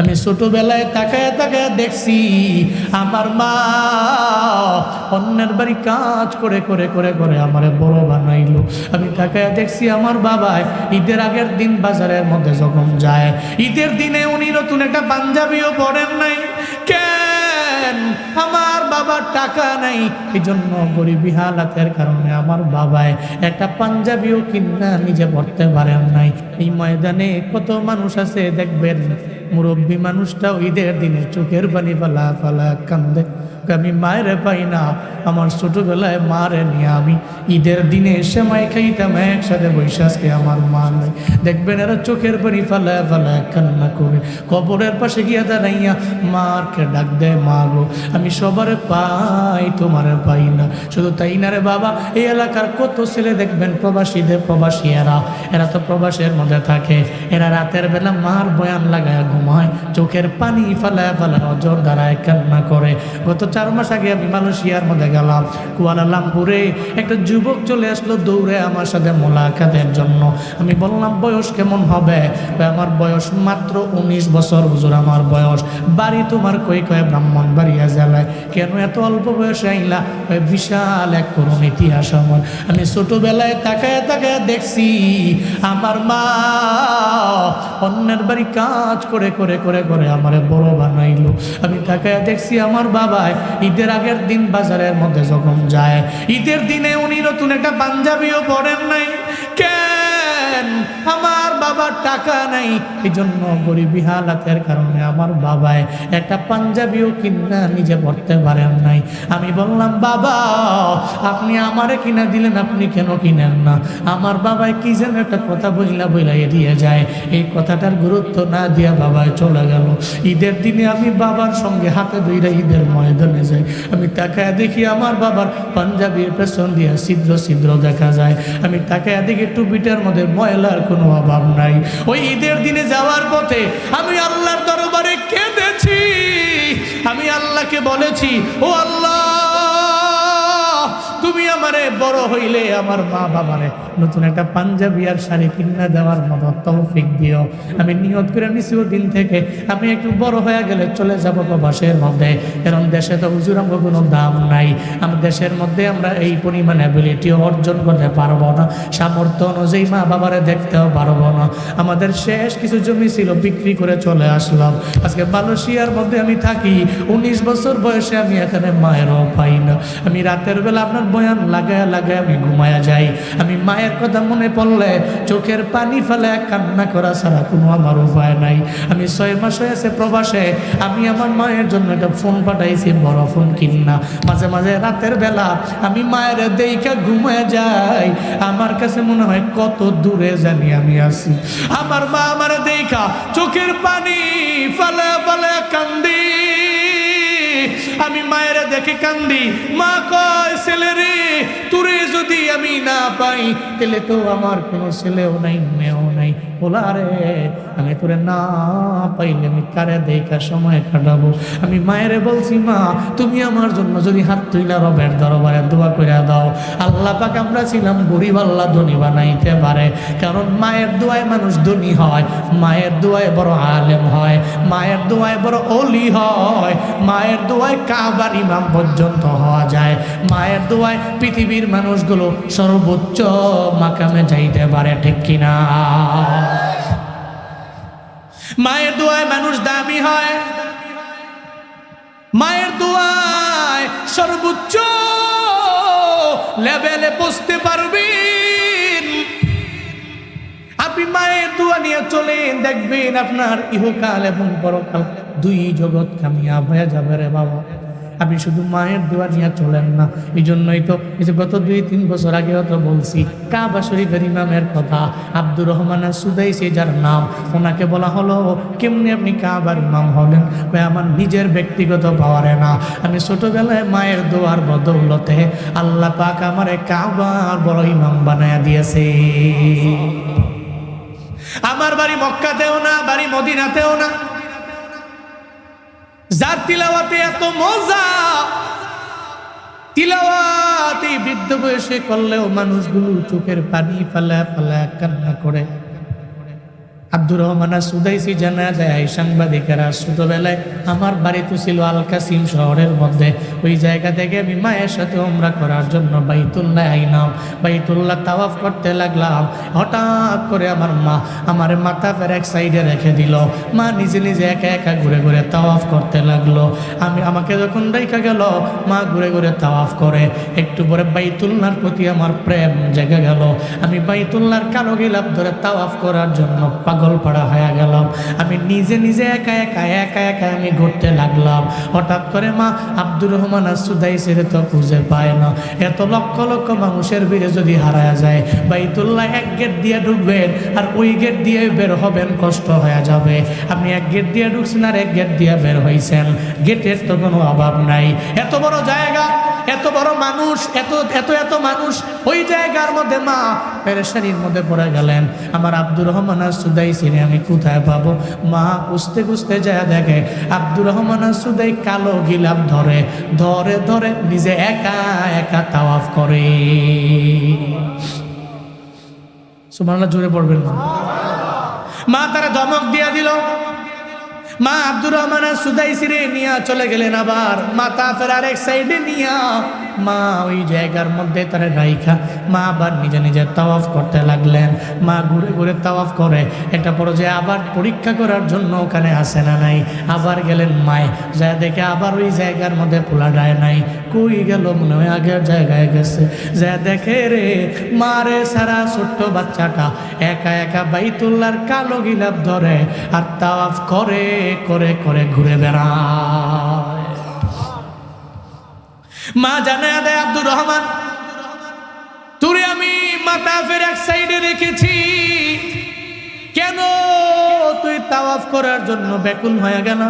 আমি ছোটবেলায় তাকায় তাকায় দেখছি আমার মা অন্যের বাড়ি কাজ করে করে করে করে আমারে বড় বানাইলো। আমি তাকায় দেখছি আমার বাবা ঈদের আগের দিন বাজারের মধ্যে যখন যায়, ঈদের দিনে উনি নতুন একটা পাঞ্জাবিও পরেন নাই। কেন? আমার বাবার টাকা নাই, এই জন্য গরিবী হালাতের কারণে আমার বাবায় একটা পাঞ্জাবিও কিনা নিজে পড়তে পারেন নাই। এই ময়দানে কত মানুষ আছে দেখবেন, মুরব্বী মানুষটাও ঈদের দিনে চোখের পানি ফালা ফালা কান্দে, আমি মায়ের পাই না। আমার ছোটবেলায় মারে নিয়ে আমি ঈদের দিনে সেমাই খাইতাম একসাথে বৈশাখকে, আমার মা নাই। দেখবেন এরা চোখের পানি ফালা ফালা কান্না করে কবরের পাশে গিয়া দাঁড়াইয়া মারকে ডাক দেয়, মা গো আমি সবারে পাই, তোমারে পাই না। শুধু তাই না রে বাবা, এই এলাকার কত ছেলে দেখবেন প্রবাসীদের, প্রবাসী এরা তো প্রবাসের মধ্যে থাকে, এরা রাতের বেলা মার বয়ান লাগায় ঘুমায়, চোখের পানি ফালায় ফালায় অজর দ্বারায় কান্না করে। গত 4 মাস আগে আমি মালয়েশিয়ার মধ্যে গেলাম, কুয়ালালামপুরে একটা যুবক চলে আসলো দৌড়ে আমার সাথে মোলাকাতের জন্য। আমি বললাম বয়স কেমন হবে? আমার বয়স মাত্র 19 বছর হুজুর, আমার বয়স। বাড়ি তোমার কই? কয় ব্রাহ্মণবাড়িয়া জেলায়। কেন এত অল্প বয়সে আইলা? বিশাল এক করুণ ইতিহাস আমার। আমি ছোটবেলায় তাকায় তাকায় দেখছি আমার মা অন্যের বাড়ি কাজ করে করে করে করে আমারে বড় বানাইলো। আমি তাকায় দেখছি আমার বাবা ঈদের আগের দিন বাজারের মধ্যে যখন যায়, ঈদের দিনে উনি নতুন একটা পাঞ্জাবিও পরেন নাই। কেন? আমার বাবার টাকা নাই, এই জন্য গরিবী হালাতের কারণে আমার বাবায় একটা পাঞ্জাবিও কিনা নিজে পড়তে পারেন নাই। আমি বললাম বাবা আপনি আমারে কিনা দিলেন, আপনি কেন কিনেন না? আমার বাবায় কি যেন একটা কথা বইলা এড়িয়ে যায়, এই কথাটার গুরুত্ব না দিয়া বাবায় চলে গেল। ঈদের দিনে আমি বাবার সঙ্গে হাতে ধইরা ঈদের ময়দানে যাই, আমি তাকায় দেখি আমার বাবার পাঞ্জাবির পেছন দিয়া ছিদ্র ছিদ্র দেখা যায়। আমি তাকায় দেখি টুপিটার মধ্যে ময়লার কোনো অভাব নাই। ওই ঈদের দিনে যাওয়ার পথে আমি আল্লাহর দরবারে কেঁদেছি। আমি আল্লাহকে বলেছি, ও আল্লাহ তুমি আমারে বড় হইলে আমার মা বাবারে নতুন একটা পাঞ্জাবি আর শাড়ি কিনা দেওয়ার মতো তৌফিক দিও। আমি নিয়ত করে নিছি ওই দিন থেকে আমি একটু বড় হয়ে গেলে চলে যাব প্রবাসের মধ্যে, কারণ দেশে তো হুজুর আমার কোনো দাম নাই। আমার দেশের মধ্যে আমরা এই পরিমাণ অ্যাবিলিটি অর্জন করতে পারবো না, সামর্থ্য অনুযায়ী মা বাবারে দেখতেও পারবো না। আমাদের শেষ কিছু জমি ছিল, বিক্রি করে চলে আসলাম। আজকে মালয়েশিয়ার মধ্যে আমি থাকি, 19 বছর বয়সে আমি এখানে মায়েরও পাই না। আমি রাতের বেলা আপনার বয়ান লাগায় লাগায় আমি ঘুমায়া যাই। আমি মায়ের কথা মনে পড়লে চোখের পানি ফেলে কান্না করা ছাড়া কোনো আমার উপায় নাই। আমি 6 মাস হয়েছে প্রবাসে, আমি আমার মায়ের জন্য একটা ফোন পাঠাইছি, বড় ফোন কিনা। মাঝে মাঝে রাতের বেলা আমি মায়ের দেইকা ঘুমায় যাই, আমার কাছে মনে হয় কত দূরে জানি আমি আছি। আমার মা আমার দেইখা চোখের পানি ফেলে ফেলে কান্দি, আমি মায়ের দেখে কান্দি। মা কয় ছেলে রে, তোরে যদি আমি না পাই তাহলে তো আমার কোনো ছেলেও নাই মেয়েও নাই। বলা রে আমি তোরে না পাইলে আমি কারে দেখা সময় কাটাবো? আমি মায়ের বলছি মা তুমি আমার জন্য যদি হাত তুইলা রবের দরবারে দোয়া করে দাও, আল্লাহ পাক আমরা ছিলাম গরিব, আল্লাহ ধনী বানাইতে পারে। কারণ মায়ের দোয়ায় মানুষ ধনী হয়, মায়ের দোয়ায় বড় আলেম হয়, মায়ের দোয়ায় বড় ওলি হয়, মায়ের দোয়ায় কাবার ইমাম পর্যন্ত হওয়া যায়, মায়ের দোয়ায় পৃথিবীর মানুষগুলো সর্বোচ্চ মাকামে যাইতে পারে, ঠিক কিনা? মায়ের দোয়ায় মানুষ দামি হয়, মায়ের দোয়ায় সর্বোচ্চ লেভেলে পৌঁছতে পারবেন। আপনি মায়ের দোয়া নিয়ে চলেন, দেখবেন আপনার ইহকাল এবং পরকাল 2 জগৎ কামিয়াব হয়ে যাবে রে বাবা। আপনি শুধু মায়ের দোয়া নিয়ে চলেন না। এই জন্যই তো গত 2-3 বছর আগেও তো বলছি, কাবা শরীফের ইমামের কথা, আব্দুর রহমান সুদাইসি যার নাম, ওনাকে বলা হলো কেমনি আপনি কাবার ইমাম হলেন? ভাই আমার নিজের ব্যক্তিগত পাওয়ারে না, আমি ছোটবেলায় মায়ের দোয়ার বদৌলতে আল্লাহ পাক আমারে কাবার বড় ইমাম বানায়া দিয়েছে। আমার বাড়ি মক্কাতেও না, বাড়ি মদিনাতেও না। যার তিলাওয়াতে এত মজা, তিলাওয়াতে বৃদ্ধ বয়সে করলেও মানুষগুলো চোখের পানি ফেলা ফেলা কান্না করে। আব্দুর রহমান সুদাইসি জানা যায় সাংবাদিকেরা ছোটবেলায় আমার বাড়ি তো ছিল আল কাসিম শহরের মধ্যে। ওই জায়গা থেকে আমি মায়ের সাথে উমরা করার জন্য বাইতুল্লাহ আইলাম, বাইতুল্লাহ তাওয়াফ করতে লাগলাম। হঠাৎ করে আমার মা আমার মাথা ফের এক সাইডে রেখে দিল। মা নিজে নিজে একা একা ঘুরে ঘুরে তাওয়াফ করতে লাগলো। আমাকে যখন রেখে গেল, মা ঘুরে ঘুরে তাওয়াফ করে। একটু পরে বাইতুল্লাহর প্রতি আমার প্রেম জেগে গেল। আমি বাইতুল্লাহর কালো গিলাফ ধরে তাওয়াফ করার জন্য পাগল পাড়া হয়ে গেলাম। আমি নিজে নিজে একা একা আমি ঘুরতে লাগলাম। হঠাৎ করে মা আব্দুর রহমান সুদাইসির তো খুঁজে পায় না। এত লক্ষ লক্ষ মানুষের ভিড়ে যদি হারায় যায়, বাইতুল্লাহ এক গেট দিয়ে ঢুকবেন আর ওই গেট দিয়ে বের হবেন, কষ্ট হয়ে যাবে। আপনি এক গেট দিয়ে ঢুকছেন আর এক গেট দিয়ে বের হয়েছেন, গেটের তো কোনো অভাব নাই। এত বড় জায়গা, এত বড় মানুষ, এত এত এত মানুষ, ওই জায়গার মধ্যে মা পেরেশানির মধ্যে পড়ে গেলেন। আমার আব্দুর রহমান সুদাইসিনে আমি কোথায় পাবো? মা খুঁজতে খুঁজতে যায় দেখে আব্দুর রহমান সুদাই কালো গিলাফ ধরে ধরে ধরে নিজে একা একা তাওয়াফ করে। সুবহানাল্লাহ, জোরে পড়বেন না। মা তারা ধমক দিয়া দিল। মা আব্দুর রহমান সুদাইসিরে নিয়ে চলে গেলেন। আবার মাথা ফেরার এক সাইডে নিয়া মা ওই জায়গার মধ্যে তারা রাইখা মা আবার নিজে নিজে তাওয়াফ করতে লাগলেন। মা ঘুরে ঘুরে তাওয়াফ করে। একটা পর্যায়ে আবার পরীক্ষা করার জন্য ওখানে আসে না নাই। আবার গেলেন মায়, যা দেখে আবার ওই জায়গার মধ্যে পোলা যায় নাই। কই গেল? মনে হয় আগের জায়গায় গেছে। যা দেখে রে মারে সারা ছোট্ট বাচ্চাটা একা একা বাইতুল্লাহর কালো গিলাফ ধরে আর তাওয়াফ করে করে করে ঘুরে বেড়ায়। মা জানে দেয় আব্দুর রহমান, তুই আমি মাথা ফের এক সাইডে রেখেছি, কেন তুই তাওয়াফ করার জন্য ব্যাকুল হয়ে গেল?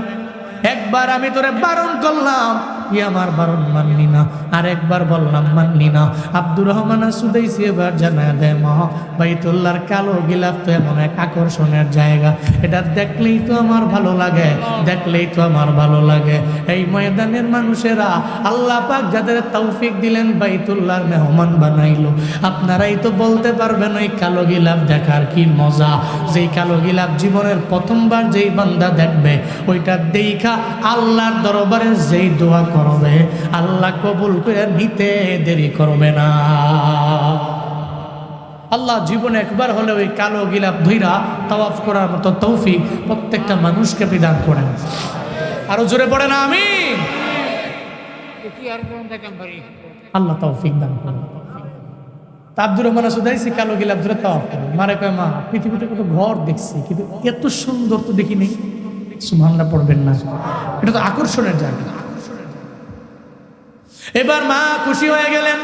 একবার আমি তোরে বারণ করলাম, তুই আমার বারণ মানলি না। আর একবার বললাম, মানলি না। আব্দুর রহমান সুদাইসি এবার জানায় দেয়, মা বাইতুল্লাহর কালো গিলাফ তো এমন এক আকর্ষণের জায়গা, এটা দেখলেই তো আমার ভালো লাগে, দেখলেই তো আমার ভালো লাগে। এই ময়দানের মানুষেরা আল্লাহ পাক যাদের তৌফিক দিলেন বাইতুল্লাহর মেহমান বানাইলো, আপনারাই তো বলতে পারবেন ওই কালো গিলাফ দেখার কি মজা। যেই কালো গিলাফ জীবনের প্রথমবার যেই বান্দা দেখবে, ওইটা দেখা আল্লাহর দরবারে যেই দোয়া করবে, আল্লাহ কবুল করে নিতে দেরি করবে না। আল্লাহ জীবনে একবার হলে ওই কালো গিলাফ ধইরা তাওয়াফ করার মতো তৌফিক প্রত্যেকটা মানুষকে বিধান করেন। আরো জোরে পড়ে না আমিন। আল্লাহ তৌফিক দান করেন। আব্দুর রহমান সুদাইসি কালো গিলাফ ধরে তাওয়াফ করে। মারে কয়, মা পৃথিবীতে কত ঘর দেখছি, কিন্তু এত সুন্দর তো দেখি নেই। সুবহানাল্লাহ পড়বেন না, এটা তো আকর্ষণের জায়গা। এবার মা খুশি হয়ে গেলেন।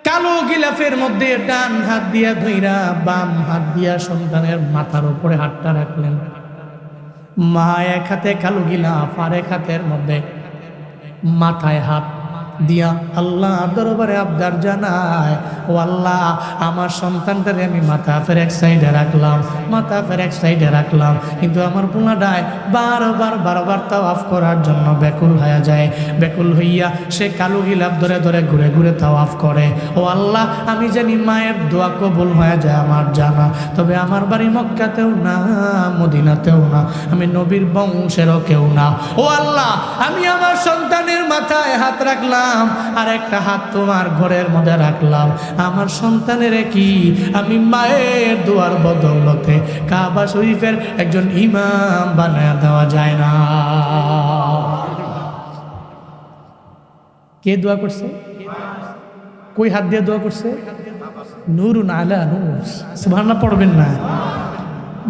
কালো গিলাফের মধ্যে ডান হাত দিয়া ধইরা বাম হাত দিয়া সন্তানের মাথার উপরে হাতটা রাখলেন। মা এক হাতে কালো গিলাফ আর এক হাতের মধ্যে মাথায় হাত দিয়া আল্লাহ দরবারে আবদার জানায়, ও আল্লাহ আমার সন্তানটারে আমি মাথা ফের এক সাইডে রাখলাম, মাথা ফের এক সাইডে রাখলাম, কিন্তু আমার পোলাটায় বারবার বারবার তাওয়াফ করার জন্য ব্যাকুল হয়ে যায়। ব্যাকুল হইয়া সে কালো গিলাফ ধরে ধরে ঘুরে ঘুরে তাওয়াফ করে। ও আল্লাহ, আমি জানি মায়ের দোয়া কবুল হয়ে যায় আমার জানা, তবে আমার বাড়ি মক্কাতেও না, মদিনাতেও না, আমি নবীর বংশেরও কেউ না। ও আল্লাহ, আমি আমার সন্তানের মাথায় হাত রাখলাম আর একটা হাত তোমার ঘরের মধ্যে রাখলাম। আমার সন্তানের কি আমি মায়ের দোয়ার বদৌলতে কাবা শরীফের একজন ইমাম বানায় দেওয়া যায় না? কে দোয়া করছে? কই হাত দিয়ে দোয়া করছে? নূরুন আলা নূর। সুবহানাল্লাহ পড়বেন না।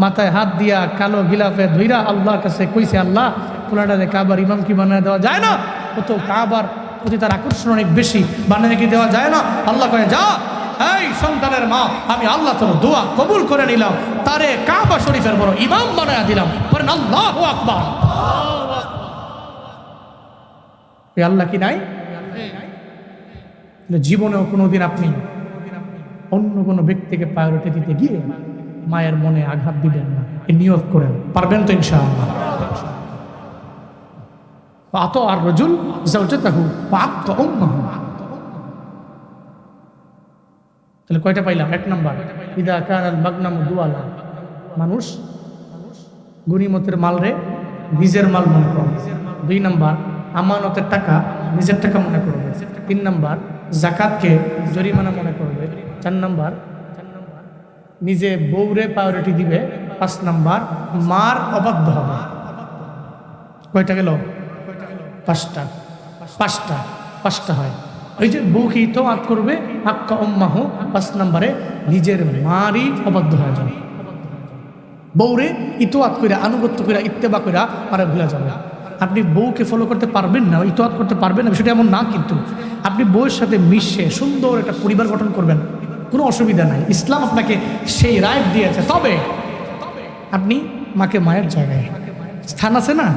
মাথায় হাত দিয়া কালো গিলাফে ধইরা আল্লাহর কাছে কইছে, আল্লাহ পোলাটারে কাবার ইমাম কি বানায় দেওয়া যায় না? ও তো কাবার প্রতি তার আকর্ষণ অনেক বেশি, বানায় কি দেওয়া যায় না? আল্লাহ কয়ে, যা এই সন্তানের মা, আমি আল্লাহ তোর দোয়া কবুল করে নিলাম, তারে কাবা শরীফের বড় ইমাম বানায় দিলাম। বলেন আল্লাহু আকবার। এই আল্লাহ কি নাই? জীবনেও কোনোদিন আপনি অন্য কোনো ব্যক্তিকে প্রায়োরিটি দিতে গিয়ে মায়ের মনে আঘাত দিবেন না, এই নিয়ত করেন। পারবেন তো ইনশাআল্লাহ? আতো আর রজুল যাওজাতাহু ওয়াআক্কা উম্মাহু। তাহলে কয়টা পাইলাম? এক নাম্বার, ইদা কানাল মাগনামু দুআলা, মানুষ গনিমতের মাল রে নিজের মাল মনে করবে। 2 নাম্বার, আমানতের টাকা নিজের টাকা মনে করবে। 3 নাম্বার, জাকাতকে জরিমানা মনে করবে। 4 নাম্বার, নিজে বউরে প্রায়োরিটি দিবে। 5 নাম্বার, মার অবাধ্য হবে। কয়টা গেল? 5টা। 5টা হয়। ওই যে বউকে ইতোয়াত করবে, হাক্কা উম্মাহু। 5 নাম্বারে নিজের মারই অবাধ্য হয়ে যাবে। বউরে ইতোয়াত কইরা, আনুগত্য কইরা, ইত্তেবা কইরা মারা ভুলে যাবে। আপনি বউকে ফলো করতে পারবেন না, ইতোয়াত করতে পারবেন না, সেটা এমন না, কিন্তু আপনি বউয়ের সাথে মিশে সুন্দর একটা পরিবার গঠন করবেন, কোনো অসুবিধা নাই। ইসলাম আপনাকে সেই রাইট দিয়েছে। তবে আপনি মাকে মায়ের জায়গায়, স্থান আছে না,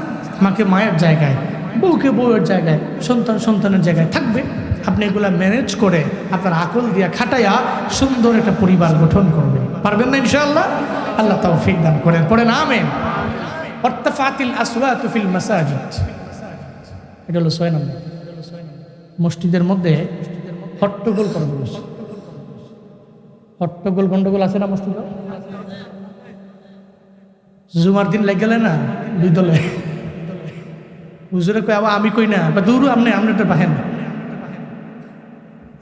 মাকে মায়ের জায়গায়, বউকে বউয়ের জায়গায়, সন্তান সন্তানের জায়গায় থাকবে। আপনি এগুলা ম্যানেজ করে আপনার আকল দিয়া খাটাইয়া সুন্দর একটা পরিবার গঠন করবেন। পারবেন না ইনশাআল্লাহ? আল্লাহ তৌফিক দান করেন। পড়েন আমিন। ওয়ারতাফাতিল আসওয়াতু ফিল মাসাজিদ, এটা হলো 6 নম্বর। মসজিদের মধ্যে হট্টগোল করা বলেছে। হট্টগোল গন্ডগোল আছে না মসজিদে? জুমার দিন লেগে গেলে না 2 দলে, হুজুরে কই আবার আমি কই না, বা দূর আপনি একটা বাহেন,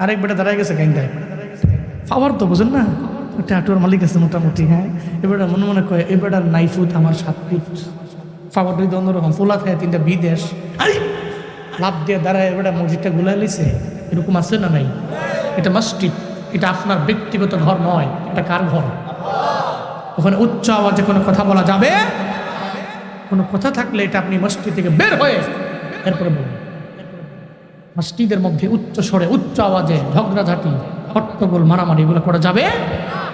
আরেক বেটা দাঁড়ায় গেছে গাইন্দায় পাওয়ার তো বুঝেন না, একটা আটুয়ার মালিক আছে মোটামুটি। হ্যাঁ, এবারটা মনে মনে কয় এবারটার 9 ফুট, আমার 7 ফুট। পাওয়ার 2 অন্যরকম ফোলা থাকে, 3টা বিদেশ। আরে লাভ দিয়ে দাঁড়ায় এবারটা মসজিদটা গুলাই লিছে, এরকম আছে না নাই? এটা মসজিদ, এটা আপনার ব্যক্তিগত ঘর নয়, এটা কার ঘর? ওখানে উচ্চ আওয়াজে কোনো কথা বলা যাবে? কোনো কথা থাকলে এটা আপনি মসজিদ থেকে বের হয়ে এরপরে বলুন। মসজিদের মধ্যে উচ্চ স্বরে, উচ্চ আওয়াজে ঝগড়াঝাটি, হট্টগোল, মারামারি এগুলো করা যাবে?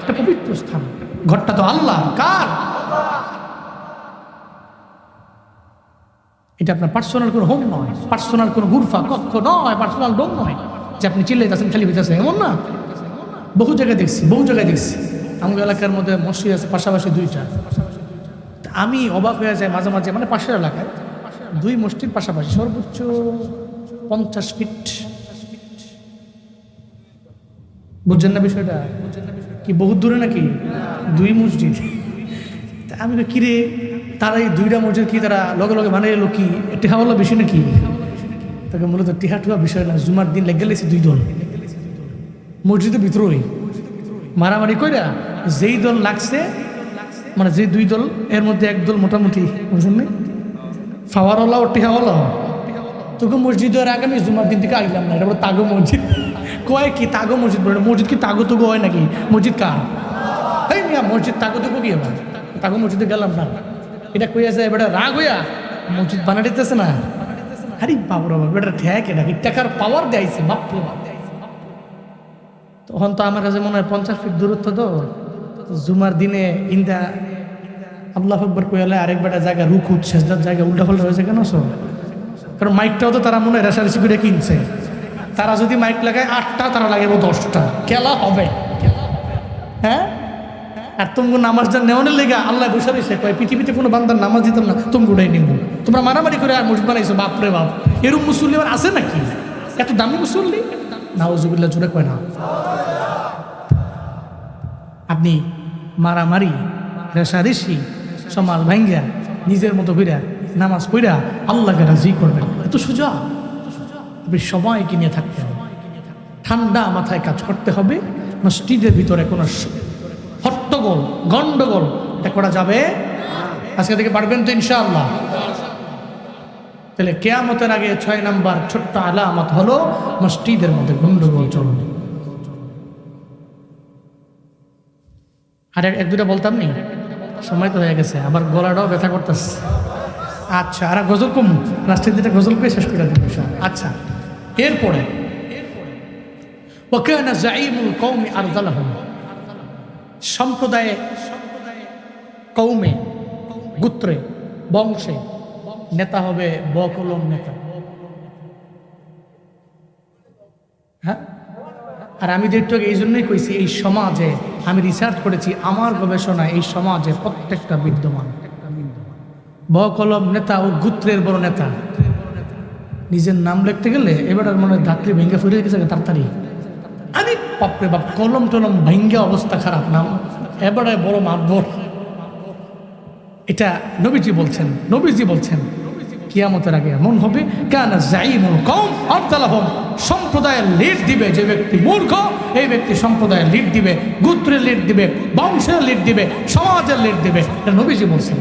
এটা পবিত্র স্থান, ঘরটা তো আল্লাহ, কার? এটা আপনার পার্সোনাল কোনো হোম নয়, পার্সোনাল কোনো গুরফা কক্ষ নয়, পার্সোনাল ডোম নয় যে আপনি চিল্লে যাচ্ছেন, খালি হইতেছে, এমন না। বহু জায়গায় দেখছি। আমাদের এলাকার মধ্যে মসজিদ আছে পাশাপাশি 2টা। আমি অবাক হয়ে যাই মাঝে মাঝে, মানে পাশের এলাকায় 2 মসজিদ পাশাপাশি, সর্বোচ্চ 50 ফিট। বুঝছেন না বিষয়টা? কি বহুত দূরে নাকি 2 মসজিদ? আমি কিরে, তারা এই 2টা মসজিদ কি তারা লগে লগে বানিয়ে এলো কি? টেহা হলো বেশি নাকি? তাকে মূলত টেহা টুহা বিষয় না, জুমার দিন লেগে গেলেছে 2 দল মসজিদের ভিতরেই মারামারি কইরা। যেই দল লাগছে, মানে যে 2 দল, এর মধ্যে 1 দল মোটামুটি, বুঝলেন না, ফাওয়ারওয়ালা ও টেহাওয়ালা। তোকে মসজিদের আগে আমি জুমার দিন থেকে আইলাম না, এটা বলে তাগো মসজিদ। কয় কি তাগো মসজিদ? বলে মসজিদ কি তাগো তুগো হয় নাকি? মসজিদ কার? এই মিয়া, মসজিদ তাগো তুগো কি এবার? তাগো মসজিদে গেলাম না, এটা কইয়াছে এবার রাগ হইয়া মসজিদ বানা দিতেছে না। আরে বাবুরা বাবু, এটা ঠেক, এটা টাকার পাওয়ার দেয়াইছে, বাপরে বাপ। তখন তো আমার কাছে মনে হয় 50 ফিট দূরত্ব। তো জুমার দিনে ইন্দা আল্লাহু আকবার কইলে আরেক বেটা জায়গা, রুকু সেজদার জায়গা উল্টা পাল্টা হয়েছে কেন? কারণ মাইকটাও তো তারা মনে হয় রেশারেশি করে কিনছে। তারা যদি মাইক লাগায় 8টা, তারা লাগাবো 10টা, খেলা হবে। হ্যাঁ, আর তুমি নামাজ যা নেওয়ানের লেগে আল্লাহ বসে রয়েছে, কয় পৃথিবীতে কোনো বান্দার নামাজ দিতাম না, তুমি উঠাই নিব। তোমরা মারামারি করে আর মসজিদ বানাইছো, বাপরে বাপ। এরকম মুসল্লি আর আছে নাকি? এত দামি মুসল্লি? নাউজুবিল্লাহ, জোরে কয় না। আপনি মারামারি, রেশারেশি, সমাল ভাঙ্গা নিজের মতো কইরা নামাজ পড়া আল্লাহকে রাজি করবেন, এত সোজা। আপনি সবাইকে নিয়ে থাকতে হবে, ঠান্ডা মাথায় কাজ করতে হবে। মসজিদের ভিতরে কোনো হট্টগোল, গন্ডগোল এটা করা যাবে? আজকে থেকে পারবেন তো ইনশাআল্লাহ? তাহলে কিয়ামতের আগে 6 নাম্বার ছোট্ট আলামত হলো মসজিদের মধ্যে গন্ডগোল চলবে। আর 1-2টা বলতাম নি, সময় তো হয়ে গেছে, আবার গলাটাও ব্যথা করতেছে। আচ্ছা, আর গজল কম, লাস্টের দিনটা গজল করে শেষ করে দিন। আচ্ছা, এরপরে ওয়াকানা যাঈমুল কওমি আরযালাহুম, সম্প্রদায়ে, কওমে, গোত্রে, বংশে নেতা হবে বকলম নেতা। হ্যাঁ, আর আমি যেটু এই জন্যই কইছি, এই সমাজে আমি রিসার্চ করেছি, আমার গবেষণায় এই সমাজে প্রত্যেকটা বিদ্যমান বকলম নেতা ও গোত্রের বড় নেতা। নিজের নাম লিখতে গেলে এবার মনে হয় ধাত্রী ভেঙ্গে ফুরে গেছে তাড়াতাড়ি। আরে বাপরে বাপ, কলম টলম ভেঙ্গে অবস্থা খারাপ, নাম এবারে বড় মাতবর। এটা নবীজি বলছেন কিয়ামতের আগে এমন হবে কানা যাইমুল কওম আবদালাহুম, সম্প্রদায়ের লিড দিবে যে ব্যক্তি মূর্খ, এই ব্যক্তি সম্প্রদায়ের লিড দিবে, গোত্রের লিড দিবে, বংশের লিড দিবে, সমাজের লিড দিবে। এটা নবীজি বলছেন।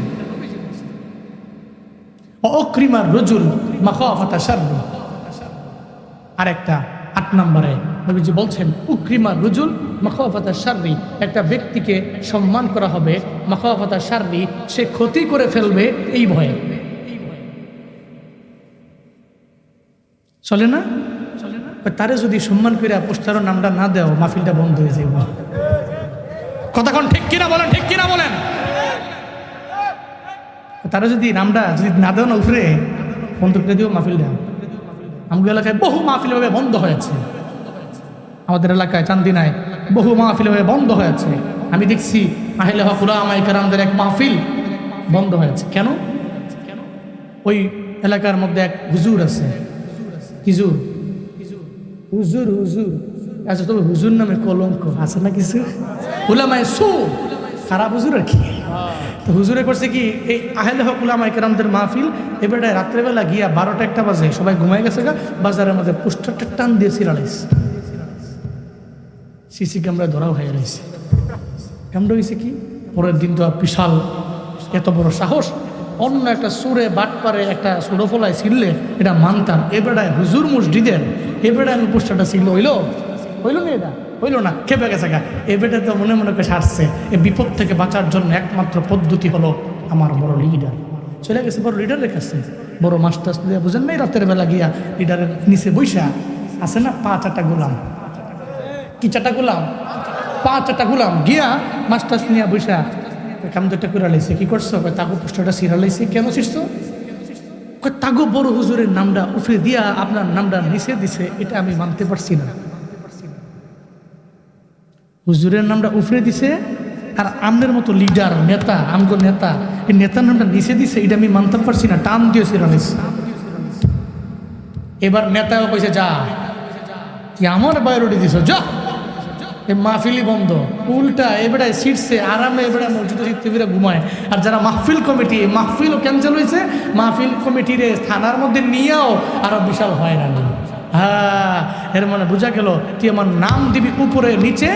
অক্রিমার রজুল মাখাফাতা শাররি, আরেকটা 8 নম্বরে নবীজি বলছেন উক্রিমার রজুল মাখাফাতা শাররি, একটা ব্যক্তিকে সম্মান করা হবে মাখাফাতা শাররি, সে ক্ষতি করে ফেলবে এই ভয়ে। চলে না? তারে যদি সম্মান করে পোস্টারের নামটা না দেও, মাহফিলটা বন্ধ হয়ে যাবে। কতক্ষণ ঠিক কিনা বলেন, ঠিক কিনা বলেন? তারা যদি নামটা যদি না দেও না উপরে, বন্ধ করে দিও মাহফিলটা। আমাদের এলাকায় বহু মাহফিল ভাবে বন্ধ হয়েছে, আমাদের এলাকায় চান্দিনায় বহু মাহফিল ভাবে বন্ধ হয়েছে। আমি দেখছি আহলে হক উলামায়ে কেরামদের এক মাহফিল বন্ধ হয়েছে। কেন? ওই এলাকার মধ্যে এক হুজুর আছে, হুজুর আচ্ছা, তবে হুজুর নামে কলঙ্ক আছে না কিছু, উলামায়ে সু, খারাপ হুজুর আর কি। তো হুজুরে করছে কি, এই আহলে হক উলামায়ে কেরামদের মাহফিল এবারে রাত্রেবেলা গিয়া 12টা-1টা বাজে, সবাই ঘুমাই গেছে গা, বাজারের মধ্যে পোস্টারটা টান দিয়ে ছিড়ালাইছে, সিসি ক্যামেরায় ধরাও হয়ে রয়েছে। কেমন হয়েছে কি, পরের দিন তো বিশাল এত বড় সাহস, অন্য একটা সুরে বাটপারে একটা সুরফলায় ছিললে এটা মানতাম, এবারে হুজুর মসজিদের এবারে আমি পোস্টারটা ছিল, হইল না, এটা হইল না, খেপে গেছে গা। এবারে তো মনে মনে করে সারছে, এই বিপদ থেকে বাঁচার জন্য একমাত্র পদ্ধতি হলো আমার বড় লিডার চলে গেছে, বড় লিডারের কাছে, বড় মাস্টার দিয়ে বুঝেন নাই, রাতের বেলা গিয়া লিডারের নিচে বৈশা আছে না 5-8টা গোলাম, কি 4টা গোলাম, 5-8টা গোলাম গিয়া মাস্টার নিয়ে বৈশা কাম 2টা করে লাইছে। কি করছো? তাগো পোস্টারটা ছিঁড়া লাইছে। কেন ছিঁড়ছো? তাগো বড় হুজুরের নামটা উফরে দিয়া আপনার নামটা নিচে দিছে, এটা আমি মানতে পারছি না। হুজুরের নামটা উফরে দিছে আর আমনের মতো লিডার নেতা, আমগো নেতা, এই নেতার নামটা নিচে দিছে, এটা আমি মানতে পারছি না, টান দিয়ে ছিঁড়া লাইছে। এবার নেতাও কইছে যা, কি আমার বায়োলটি দিছ, যা, মাহফিলি বন্ধ। উল্টা এবারে ছিটছে আরামে, এবারে মসজিদে ছিটতে ফিরে ঘুমায়। আর যারা মাহফিল কমিটি, মাহফিলও ক্যান্সেল হয়েছে, মাহফিল কমিটিরে থানার মধ্যে নিয়েও আরো বিশাল হয়রানি। হ্যাঁ, এর মানে বোঝা গেল তুই আমার নাম দিবি উপরে নিচে,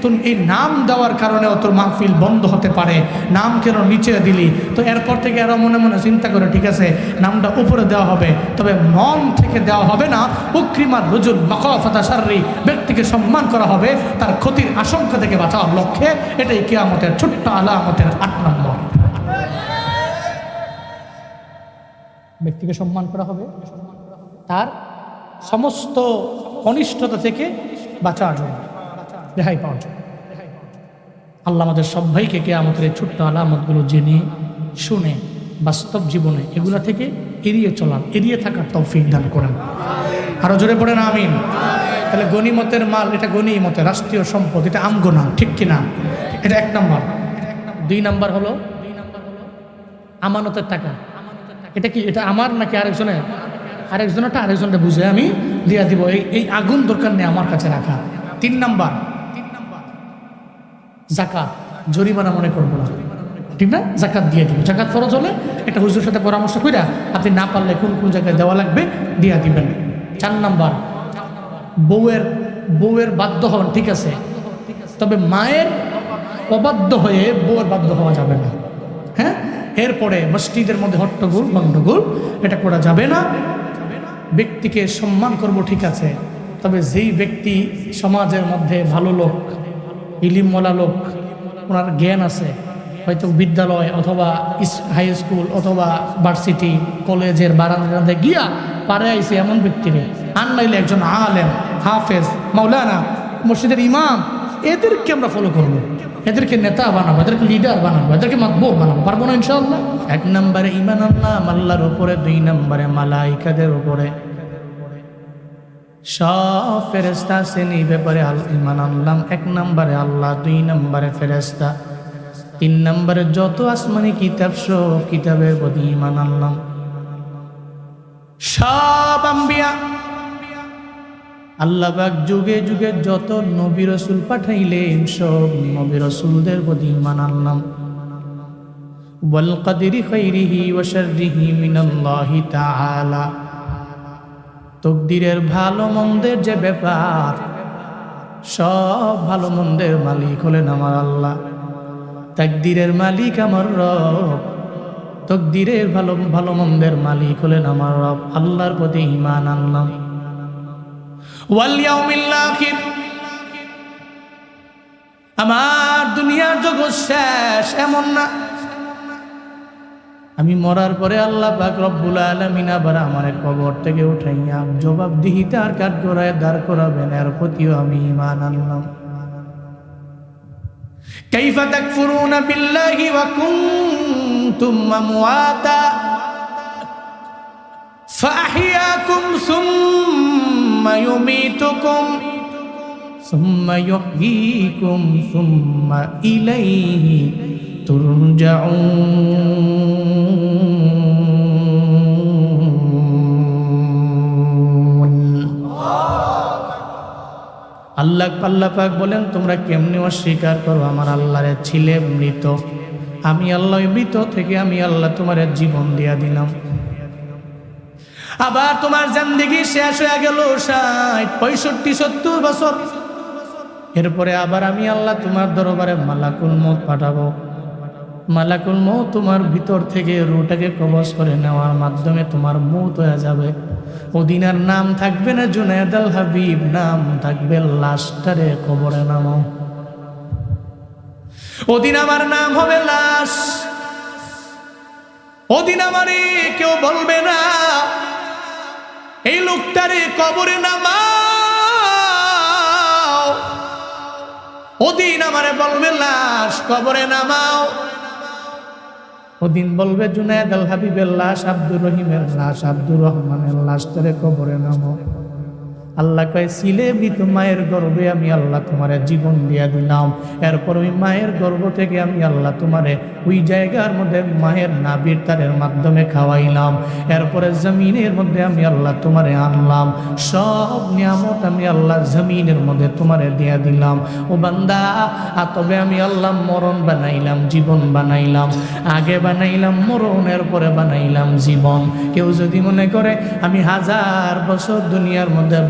তুমি এই নাম দেওয়ার কারণেও তোর মাহফিল বন্ধ হতে পারে, নাম কেন নিচে দিলি। তো এরপর থেকে এরা মনে মনে চিন্তা করে ঠিক আছে নামটা উপরে দেওয়া হবে, তবে মন থেকে দেওয়া হবে না। উকরিমার রজুল মাখাফাতা শাররি, ব্যক্তিকে সম্মান করা হবে তার ক্ষতির আশঙ্কা থেকে বাঁচার লক্ষ্যে। এটাই কিয়ামতের ছোট্ট আলামতের 8 নম্বর। ব্যক্তিকে সম্মান করা হবে তার সমস্ত অনিষ্টতা থেকে বাঁচার জন্য, রেহাই পাওয়ার জন্য। আল্লাহ আমাদের সবাইকে কিয়ামতের এই ছোট্ট আলামতগুলো জেনে শুনে বাস্তব জীবনে এগুলা থেকে এড়িয়ে থাকার তৌফিক দান করেন। আরো জোরে পড়েন আমিন। তাহলে গনিমতের মাল, এটা গনিমতের রাষ্ট্রীয় সম্পদ, এটা আমগোনা, ঠিক কিনা? এটা 1 নম্বর। 2 নম্বর হলো আমানতের টাকা। এটা কি, এটা আমার নাকি আরেকজনের? আরেকজনেরটা আরেকজনটা বুঝে আমি দিয়া দিব, এই আগুন দরকার নেই আমার কাছে রাখা। 3 নম্বর যাকাত, জরিমানা মনে করবো না, ঠিক না? যাকাত দিয়ে দিব। যাকাত ফরজ হলে একটা হুজুরের সাথে পরামর্শ করে আপনি না পারলে কোন কোন জায়গায় দেওয়া লাগবে দিয়া দিবেন। 4 নম্বর বউয়ের বাধ্য হন, ঠিক আছে, তবে মায়ের অবাধ্য হয়ে বউয়ের বাধ্য হওয়া যাবে না। হ্যাঁ, এরপরে মসজিদের মধ্যে হট্টগোল গন্ডগোল এটা করা যাবে না। ব্যক্তিকে সম্মান করব, ঠিক আছে, তবে যেই ব্যক্তি সমাজের মধ্যে ভালো লোক, ইলিমওয়ালা লোক, ওনার জ্ঞান আছে, হয়তো বিদ্যালয় অথবা হাই স্কুল অথবা ভার্সিটি কলেজের বারান্দাতে গিয়া পারে আইছে এমন ব্যক্তিরে, আর নাইলে একজন আলেম, হাফেজ, মাওলানা, মসজিদের ইমাম, এদেরকে আমরা ফলো করবো, এদেরকে নেতা বানাবো, এদেরকে লিডার বানাবো, এদেরকে মাতবুর বানাবো, পারবো না ইনশাআল্লাহ। 1 নম্বরে ঈমান আনলাম আল্লাহর উপরে, 2 নম্বরে মালাইকাদের উপরে, সব ফেরেশতা শ্রেণী ব্যাপারে ঈমান আনলাম। 1 নম্বরে আল্লাহ, 2 নম্বরে ফেরেশতা, 3 নম্বরে যত আসমানি কিতাব, সব কিতাবের প্রতি ঈমান আনলাম। সব আম্বিয়া আল্লাহ পাক যুগে যুগে যত নবী রাসূল পাঠাইলেন, সব নবী রাসূলদের প্রতি ঈমান আনলাম। ওয়াল কদরি খাইরিহি ওয়া শাররিহি মিনাল্লাহি তাআলা। তকদিরের ভালো মন্দের যে ব্যাপার, সব ভালো মন্দের মালিক হলেন আমার আল্লাহ। তাকদীরের মালিক আমার রব, তকদিরের ভালো মন্দের মালিক হলেন আমার রব। আল্লাহর প্রতি ঈমান আনলাম। ওয়াল ইয়াউমিল আখির, আমার দুনিয়ার জগৎ শেষ এমন না। আমি মরার পরে আল্লাহ পাক রব্বুল আলামিন আবার আমার কবর থেকে উঠাইয়া জবাবদিহিতার কাঠগড়ায় দাঁড় করাবেন, এর প্রতিও আমি ঈমান আনলাম। কাইফা তাকফুরুনা বিল্লাহি ওয়া কুনতুম আমওয়াতা ফাআহইয়াকুম সুম্মা ইউমীতুকুম সুম্মা ইউহয়ীকুম সুম্মা ইলাইহি তুরজাউন। আল্লাহ পাক বলেন, তোমরা কেমনে অস্বীকার করো আমার আল্লাহরে? ছিলে মৃত, আমি আল্লাহ মৃত থেকে আমি আল্লাহ তোমার জীবন দিয়া দিলাম। আবার তোমার জিন্দেগি শেষ হয়ে গেল 60, 65, 70 বছর। এরপরে আবার আমি আল্লাহ তোমার দরবারে মালাকুল মউত পাঠাবো। মালাকুল মউত তোমার ভিতর থেকে রূহটাকে কবজ করে নেওয়ার মাধ্যমে তোমার মউত হয়ে যাবে। ওদিন আর নাম থাকবে না জুনায়েদ আল হাবিব, নাম থাকবে লাশটারে কবরে নামাও। ওদিন আমার নাম হবে লাশ। ওদিন আমারে কেউ বলবে না এই লোকটারে কবরে নামাও। ওদিন আমারে বলবে লাশ কবরে নামাও। ওদিন বলবে জুনায়েদ আল হাবিবের লাশ, আব্দুর রহিমের লাশ, আব্দুর রহমানের লাশ তারে কবরে নামাও। আল্লাহ কয়, ছিলে মৃত মায়ের গর্ভে আমি আল্লাহ তোমারে জীবন দিয়া দিলাম। এরপর ওই মায়ের গর্ভ থেকে আমি আল্লাহ তোমারে ওই জায়গার মধ্যে মায়ের নাভির তারের মাধ্যমে খাওয়াইলাম। এরপরে জমিনের মধ্যে আমি আল্লাহ তোমারে আনলাম। সব নিয়ামত আমি আল্লাহ জমিনের মধ্যে তোমারে দিয়া দিলাম। ও বান্দা, তবে আমি আল্লাহ মরণ বানাইলাম, জীবন বানাইলাম। আগে বানাইলাম মরণ, এরপরে বানাইলাম জীবন। কেউ যদি মনে করে আমি 1000 বছর দুনিয়ার মধ্যে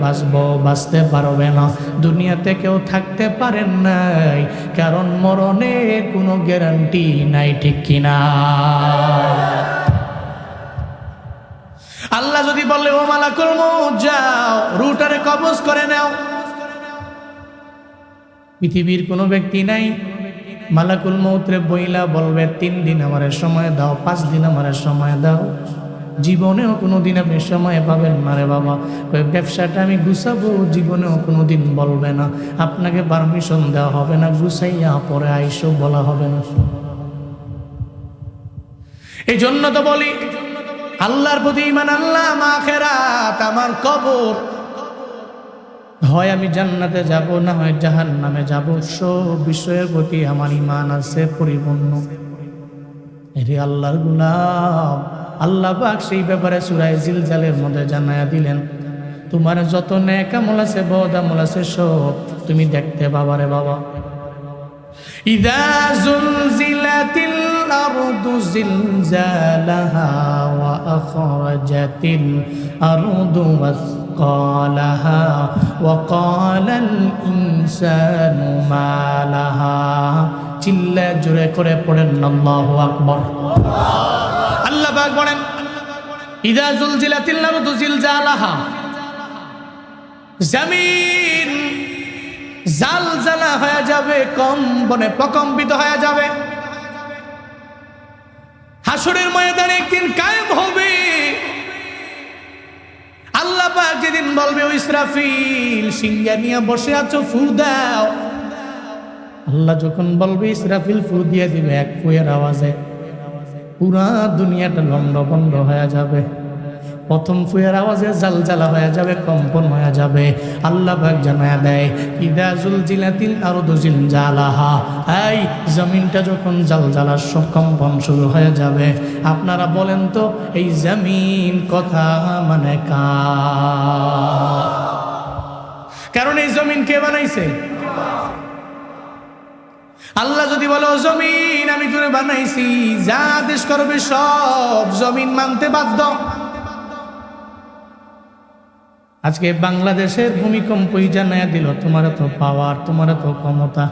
বাঁচতে পারবে না, দুনিয়াতে কেউ থাকতে পারেন নাই, কারণ মরণে কোনো গ্যারান্টি নাই, ঠিক কিনা? আল্লাহ যদি বলে ও মালাকুল মউত যাও রূহটারে কবজ করে নাও, পৃথিবীর কোনো ব্যক্তি নাই মালাকুল মউতরে বইলা বলবে 3 দিন আমারে সময় দাও, 5 দিন আমারে সময় দাও। জীবনেও কোনোদিন আপনি সময় পাবেন না রে বাবা। ব্যবসাটা আমি গুছাবো, জীবনেও কোনোদিন বলবে না। আপনাকে পারমিশন দেওয়া হবে না, গুছাইয়া পরে আইসো বলা হবে না। এই জন্য তো বলি আল্লাহর প্রতি ঈমান আনলাম, আখিরাত আমার কবর, হয় আমি জান্নাতে যাব, না হয় জাহান্নামে যাব। সব বিষয়ের প্রতি আমার ঈমান আছে পরিপূর্ণ। এরে আল্লাহর গোলাম, আল্লাহ পাক সেই ব্যাপারে সূরা জিলজালের মধ্যে জানায়া দিলেন, তোমার যত নেক আমল আছে, বদ আমল আছে, সব তুমি দেখতে পাবা রে বাবা। ইযা যুলজিলাতিল আরদু জিলজালাহা ওয়া আখরাজাতিল আরদু ওয়াসকালাহা ওয়া ক্বালাল ইনসানু মা লাহা। চিল্লা জোরে করে পড়েন আল্লাহু আকবার। আল্লাহ পাক বলেন, ইযা যুলজিলাতিল আরদু জিলজালাহা, জমিন জালজালা হয়ে যাবে, কম্পনে প্রকম্পিত হয়ে যাবে। হাসরের ময়দানে একদিন কায়েম হবে। আল্লাহ পাক যেদিন বলবে ও ইসরাফিল সিংহা নিয়ে বসে আছো, ফু দাও। আল্লাহ যখন বলবে ইসরাফিল ফু দিয়ে দিবে, এক ফুয়ের আওয়াজে পুরা দুনিয়াটা লন্ডভন্ড হয়ে যাবে। প্রথম ফুয়ের আওয়াজে জালজালা হয়ে যাবে, কম্পন হয়ে যাবে। আল্লাহ পাক জানায়া দেয়, ইযা যুলজিলাতিল আরদু জিলজালাহা, এই জমিনটা যখন জালজালার কম্পন শুরু হয়ে যাবে। আপনারা বলেন তো এই জমিন কথা মানে কার? কারণ এই জমিন কে বানাইছে? আল্লাহ যদি বলো জমিন আমি তোরে বানাইছি, যা আদেশ করবে সব জমিন মানতে বাধ্য। আজকে বাংলাদেশের ভূমিকম্পই জানাইয়া দিল তোমার তো পাওয়ার, তোমার তো ক্ষমতা।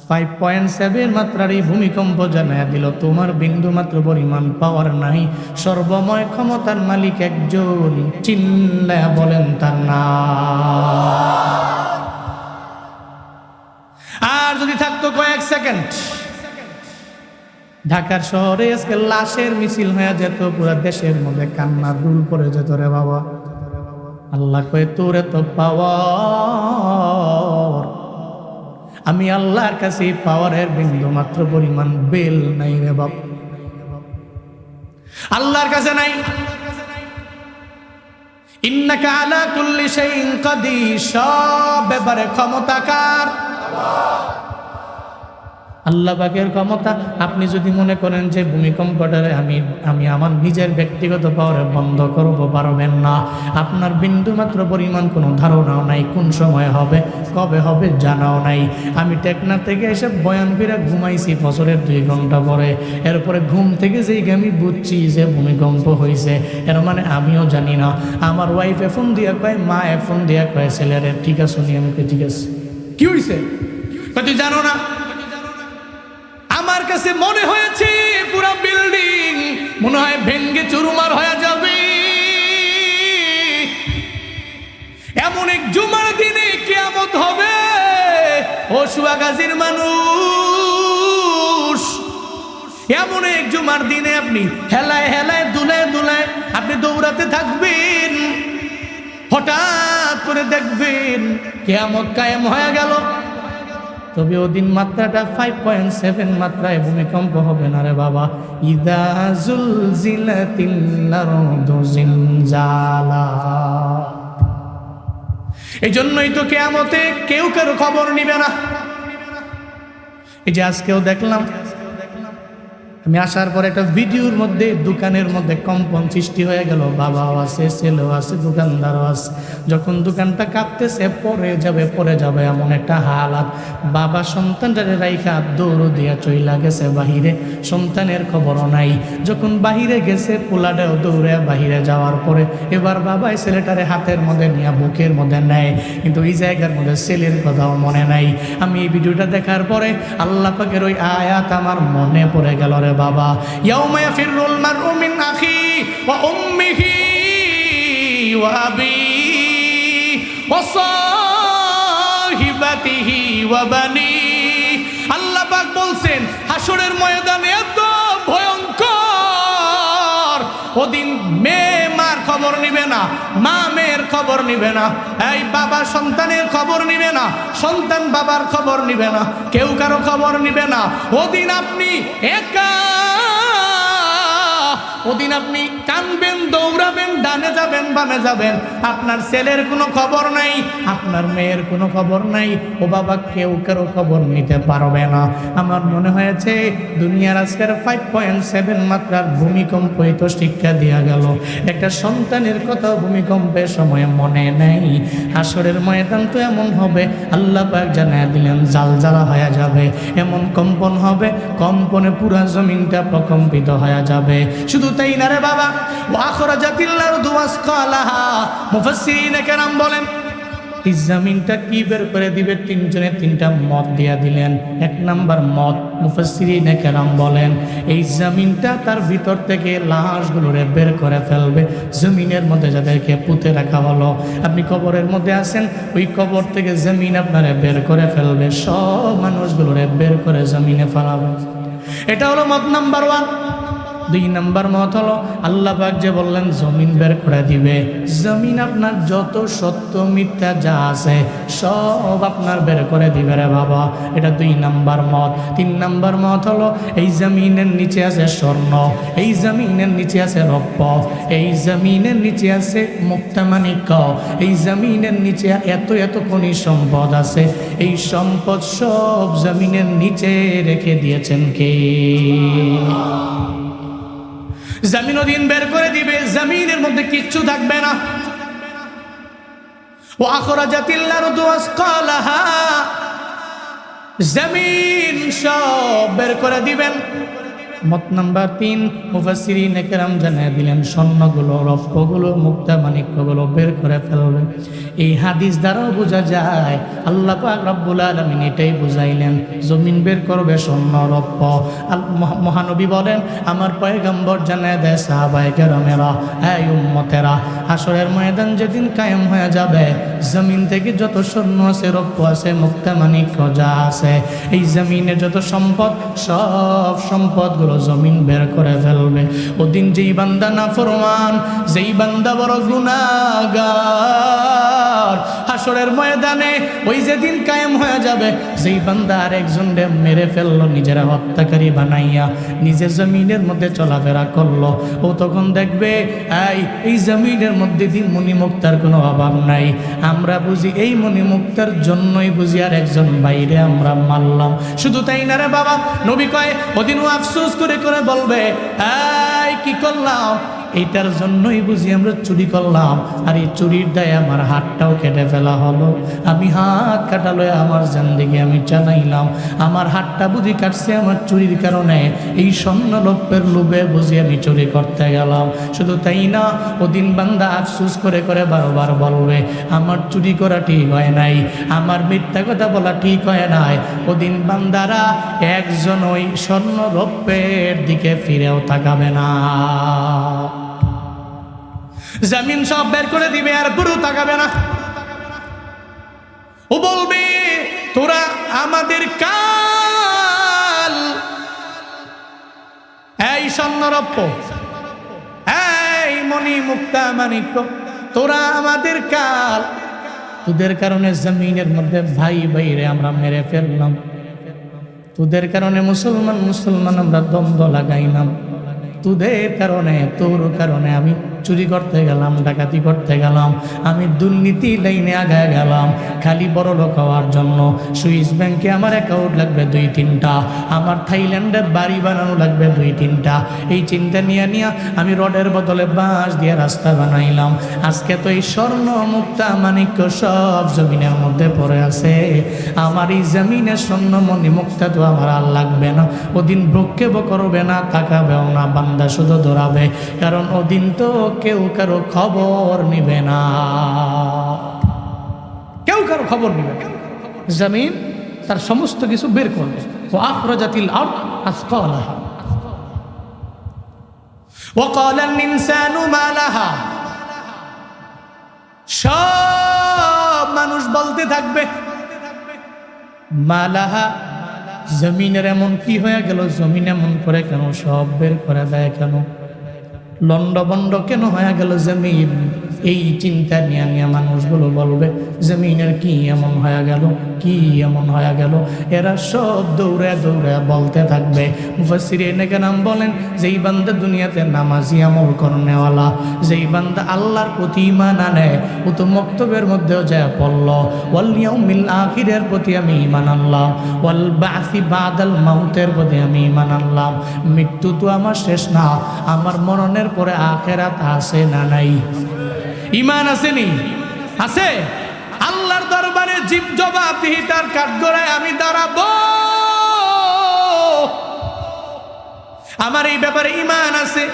5.7 মাত্রার এই ভূমিকম্প জানাইয়া দিল তোমার বিন্দু মাত্র পরিমাণ পাওয়ার নাই। সর্বময় ক্ষমতার মালিক একজন, চিল্লায়া বলেন তার নাম। আর যদি থাকতো কয়েক সেকেন্ড, ঢাকার শহরে আজকে লাশের মিছিল হয়ে যেত, পুরো দেশের মধ্যে কান্নার দুল পড়ে যেত রে বাবা। আল্লাহ কয়ে তোর এত পাওয়ার, আমি আল্লাহর কাছে পাওয়ারের বিন্দু মাত্র পরিমাণ বেল নাই রে বাপ, আল্লাহর কাছে নাই। ইন্নাকা আলা কুল্লি শাইইন কাদির, সব ব্যাপারে ক্ষমতাকার আল্লাহ পাকের ক্ষমতা। আপনি যদি মনে করেন যে ভূমিকম্পটারে আমি আমার নিজের ব্যক্তিগত পাওয়ারে বন্ধ করব, পারবেন না। আপনার বিন্দু মাত্র পরিমাণ কোনো ধারণাও নাই, কোন সময় হবে কবে হবে জানাও নাই। আমি টেকনাফ থেকে এসে বয়ান ফিরে ঘুমাইছি ফজরের 2 ঘন্টা পরে। এরপরে ঘুম থেকে যেই আমি বুঝছি যে ভূমিকম্প হয়েছে, এর মানে আমিও জানি না। আমার ওয়াইফে ফোন দিয়া কয়, মা ফোন দিয়া কয় ছেলেরে ঠিক আছে নি। আমি ঠিক আছে, কি হয়েছে? তুই জানো না? আমার কাছে মনে হয়েছে পুরো বিল্ডিং মনে হয় ভেঙ্গে চুরমার হয়ে যাবে। এমন এক জুমার দিনে কিয়ামত হবে। ও সুয়াগাজীর মানুষ, এমন এক জুমার দিনে আপনি হেলায় হেলায় দুলায় দুলায় আপনি দৌড়াতে থাকবেন, হঠাৎ করে দেখবেন কিয়ামত কায়েম হয়ে গেল। তবে ওদিন মাত্রাটা 5.7 মাত্রায় ভূমিকম্প হবে না রে বাবা। ইদা জুলজিলাতিল আরদু জিলজালা। এই জন্যই তো কিয়ামতে কেউ কারো খবর নিবে না। এই যে আজকেও দেখলাম, আমি আসার পর একটা ভিডিওর মধ্যে দোকানের মধ্যে কম্পন সৃষ্টি হয়ে গেল। বাবাও আছে, ছেলেও আছে, দোকানদারও আছে। যখন দোকানটা কাঁপতেছে পড়ে যাবে এমন একটা হালাত। বাবা সন্তানটারে রাইখা দৌড় দিয়া চইলা গেছে বাহিরে, সন্তানের খবরও নাই। যখন বাহিরে গেছে পোলাটাও দৌড়ে বাহিরে যাওয়ার পরে এবার বাবাই ছেলেটারে হাতের মধ্যে নিয়ে বুকের মধ্যে নেয়, কিন্তু এই জায়গার মধ্যে ছেলের কথাও মনে নাই। আমি এই ভিডিওটা দেখার পরে আল্লাহ পাকের ওই আয়াত আমার মনে পড়ে গেল রে বাবা। ইয়াউমা ইয়াফিরুল মারউ মিন আখি ওয়া উম্মিহি ওয়া আবিহি ওয়া সাহিবাতিহি ওয়া বানি। আল্লাহ পাক বলছেন হাসরের ময়দানে এত ভয়ঙ্কর, ওদিন মেয়ে মার খবর নিবে না, মা মেয়ের খবর নিবে না, এই বাবা সন্তানের খবর নিবে না, সন্তান বাবার খবর নিবে না, কেউ কারো খবর নিবে না। ওদিন আপনি একা, ওদিন আপনি কানবেন, দৌড়াবেন, ডানে যাবেন বামে যাবেন, আপনার ছেলের কোনো খবর নাই, আপনার মেয়ের কোনো খবর নাই। ও বাবা কেউ কারো খবর নিতে পারবে না। আমার মনে হয়েছে দুনিয়ার আজকের 5.7 মাত্রার ভূমিকম্পই তো শিক্ষা দেওয়া গেল। একটা সন্তানের কথা ভূমিকম্পের সময় মনে নেই। হাসরের ময়দান তো এমন হবে, আল্লাহ পাক জানায়া দিলেন জালজালা হয়ে যাবে, এমন কম্পন হবে, কম্পনে পুরা জমিনটা প্রকম্পিত হয়ে যাবে। শুধু তাই না রে বাবা, ওয়াখরাজাতিল আরদু আসকালাহা। মুফাসসিরিনে কেরাম বলেন এই জমিনটা কি বের করে দিবে? তিনজনে তিনটা মত দিয়া দিলেন। 1 নাম্বার মত, মুফাসসিরিনে কেরাম বলেন এই জমিনটা তার ভিতর থেকে লাশগুলোরে বের করে ফেলবে। জমিনের মধ্যে যাদেরকে পুঁতে রাখা হলো, আপনি কবরের মধ্যে আছেন, ওই কবর থেকে জমিন আপনারে বের করে ফেলবে, সব মানুষগুলোরে বের করে জমিনে ফেলাবে। এটা হলো মত নাম্বার 1। 2 নাম্বার মত হলো আল্লাহ পাক যে বললেন জমিন বের করে দিবে, জমিন আপনার যত সত্য মিথ্যা যা আছে সব আপনার বের করে দিবে রে বাবা। এটা 2 নাম্বার মত। 3 নাম্বার মত হলো এই জমিনের নিচে আছে স্বর্ণ, এই জমিনের নিচে আছে রৌপ্য, এই জমিনের নিচে আছে মুক্তামাণিক্য, এই জমিনের নিচে এত এত খনিজ সম্পদ আছে, এই সম্পদ সব জমিনের নিচে রেখে দিয়েছেন কে? জমিন ওদিন বের করে দিবে, জমিনের মধ্যে কিচ্ছু থাকবে না। ওয়া আখরাজাতিল আরদু আসকালাহা। জমিন সব বের করে দিবেন। মত নাম্বার 3, মুফাসসিরিন একরাম জানিয়ে দিলেন স্বর্ণগুলো, রৌপ্যগুলো, মুক্তা মাণিক্যগুলো বের করে ফেলবে। এই হাদিস দ্বারাও বোঝা যায় আল্লাহ পাক রব্বুল আলামিন এটাই বুঝাইলেন, জমিন বের করবে স্বর্ণ রৌপ্য। মহানবী বলেন, আমার পয়গম্বর জানিয়ে দেয় সাহাবায়ে কেরামেরা, এই উম্মতেরা, হাসরের ময়দান যেদিন কায়েম হয়ে যাবে, জমিন থেকে যত স্বর্ণ আছে, রৌপ্য আছে, মুক্তা মাণিক্য যা আছে, এই জমিনে যত সম্পদ, সব সম্পদগুলো জমিন বের করে ফেলবে। ওদিন যেই বান্দা নাফরমান, যেই বান্দা বড় গুনাহগার, হাসরের ময়দানে ওই যেদিন কায়েম হয়ে যাবে, যেই বান্দা আরেকজনকে মেরে ফেললো, নিজের হত্যাকারী বানাইয়া নিজে জমিনের মধ্যে চলাফেরা করলো, ও তখন দেখবে এই জমিনের মধ্যে দিন মণিমুক্তার কোনো অভাব নাই। আমরা বুঝি এই মণিমুক্তার জন্যই বুঝি আর একজন বাইরে আমরা মারলাম। শুধু তাই না রে বাবা, নবী কয় ওদিনও আফসোস করে করে বলবে, এই কি করলাম, এইটার জন্যই বুঝি আমরা চুরি করলাম, আর এই চুরির দায়ে আমার হাতটাও কেটে ফেলা হলো। আমি হাত কাটালো আমার জিন্দেগি আমি চালাইলাম, আমার হাতটা বুঝি কাটছে আমার চুরির কারণে, এই স্বর্ণ রৌপ্যের লোভে বুঝি আমি চুরি করতে গেলাম। শুধু তাই না, ওদিন বান্দা আফসোস করে করে বারবার বলবে, আমার চুরি করা ঠিক হয় নাই, আমার মিথ্যা কথা বলা ঠিক হয় নাই। ওদিন বান্দারা একজন ওই স্বর্ণ রৌপ্যের দিকে ফিরেও তাকাবে না। জমিন সব বের করে দিবে আর পুরো তাকাবে না। ও বলবে, তোরা আমাদের কাল, এই স্বর্ণরৌপ্য, এই মণি মুক্তা মাণিক্য, তোরা আমাদের কাল, তোদের কারণে জমিনের মধ্যে ভাই ভাইরে আমরা মেরে ফেললাম, তোদের কারণে মুসলমান আমরা দ্বন্দ্ব লাগাইলাম, তোদের কারণে, তোর কারণে আমি চুরি করতে গেলাম, ডাকাতি করতে গেলাম, আমি দুর্নীতি লাইনে আগায় গেলাম খালি বড় লোক হওয়ার জন্য। সুইস ব্যাংকে আমার অ্যাকাউন্ট লাগবে 2-3টা, আমার থাইল্যান্ডের বাড়ি বানানো লাগবে 2-3টা, এই চিন্তা নিয়ে আমি রডের বদলে বাঁশ দিয়ে রাস্তা বানাইলাম। আজকে তো এই স্বর্ণ মুক্তা মাণিক্য সব জমিনের মধ্যে পড়ে আছে, আমার এই জমিনের স্বর্ণ মণি মুক্তা তো আমার আর লাগবে না। ওদিন ভ্রক্ষেপ করবে না, তাকাবেও না, বান্দা শুধু দৌড়াবে, কারণ ওদিন তো কেউ কারো খবর নিবে না, কেউ কারো খবর নিবে না। জমিন তার সমস্ত কিছু বের করবে। ও আখরাজাতিল আরদ আসকালাহা ওয়া ক্বালাল ইনসানু মা লাহা, সব মানুষ বলতে থাকবে মা লাহা, জমিনের এমন কি হয়ে গেল, জমিন এমন করে কেন, সব বের করে দেয় কেন, লন্ডবন্ড কেন হয়ে গেল জমিন, এই চিন্তা নিয়ে মানুষগুলো বলবে জমিনের কি এমন হয়ে গেল, কি এমন হয়ে গেল, এরা সব দৌড়ে দৌড়ে বলতে থাকবে। মুফাসসিরিনে কেরাম বলেন, যেই বান্দা দুনিয়াতে নামাজি আমল করনেওয়ালা, যেই বান্দা আল্লাহর প্রতি ঈমান আনে, ও তো মক্তবের মধ্যেও যায় পড়ল, ওয়াল ইয়াউমিল আখিরের প্রতি আমি ঈমান আনলাম, ওয়াল বাসি বাদাল মাউতের প্রতি আমি ঈমান আনলাম, মৃত্যু তো আমার শেষ না, আমার মরণের পরে আখিরাত আছে না নাই? ঈমান আসেনি? আছে। আল্লাহর দরবারে জীব জবাবদিহিতার কাঠগড়ায় আমি দাঁড়াবো, আমার এই ব্যাপারে ঈমান আছে,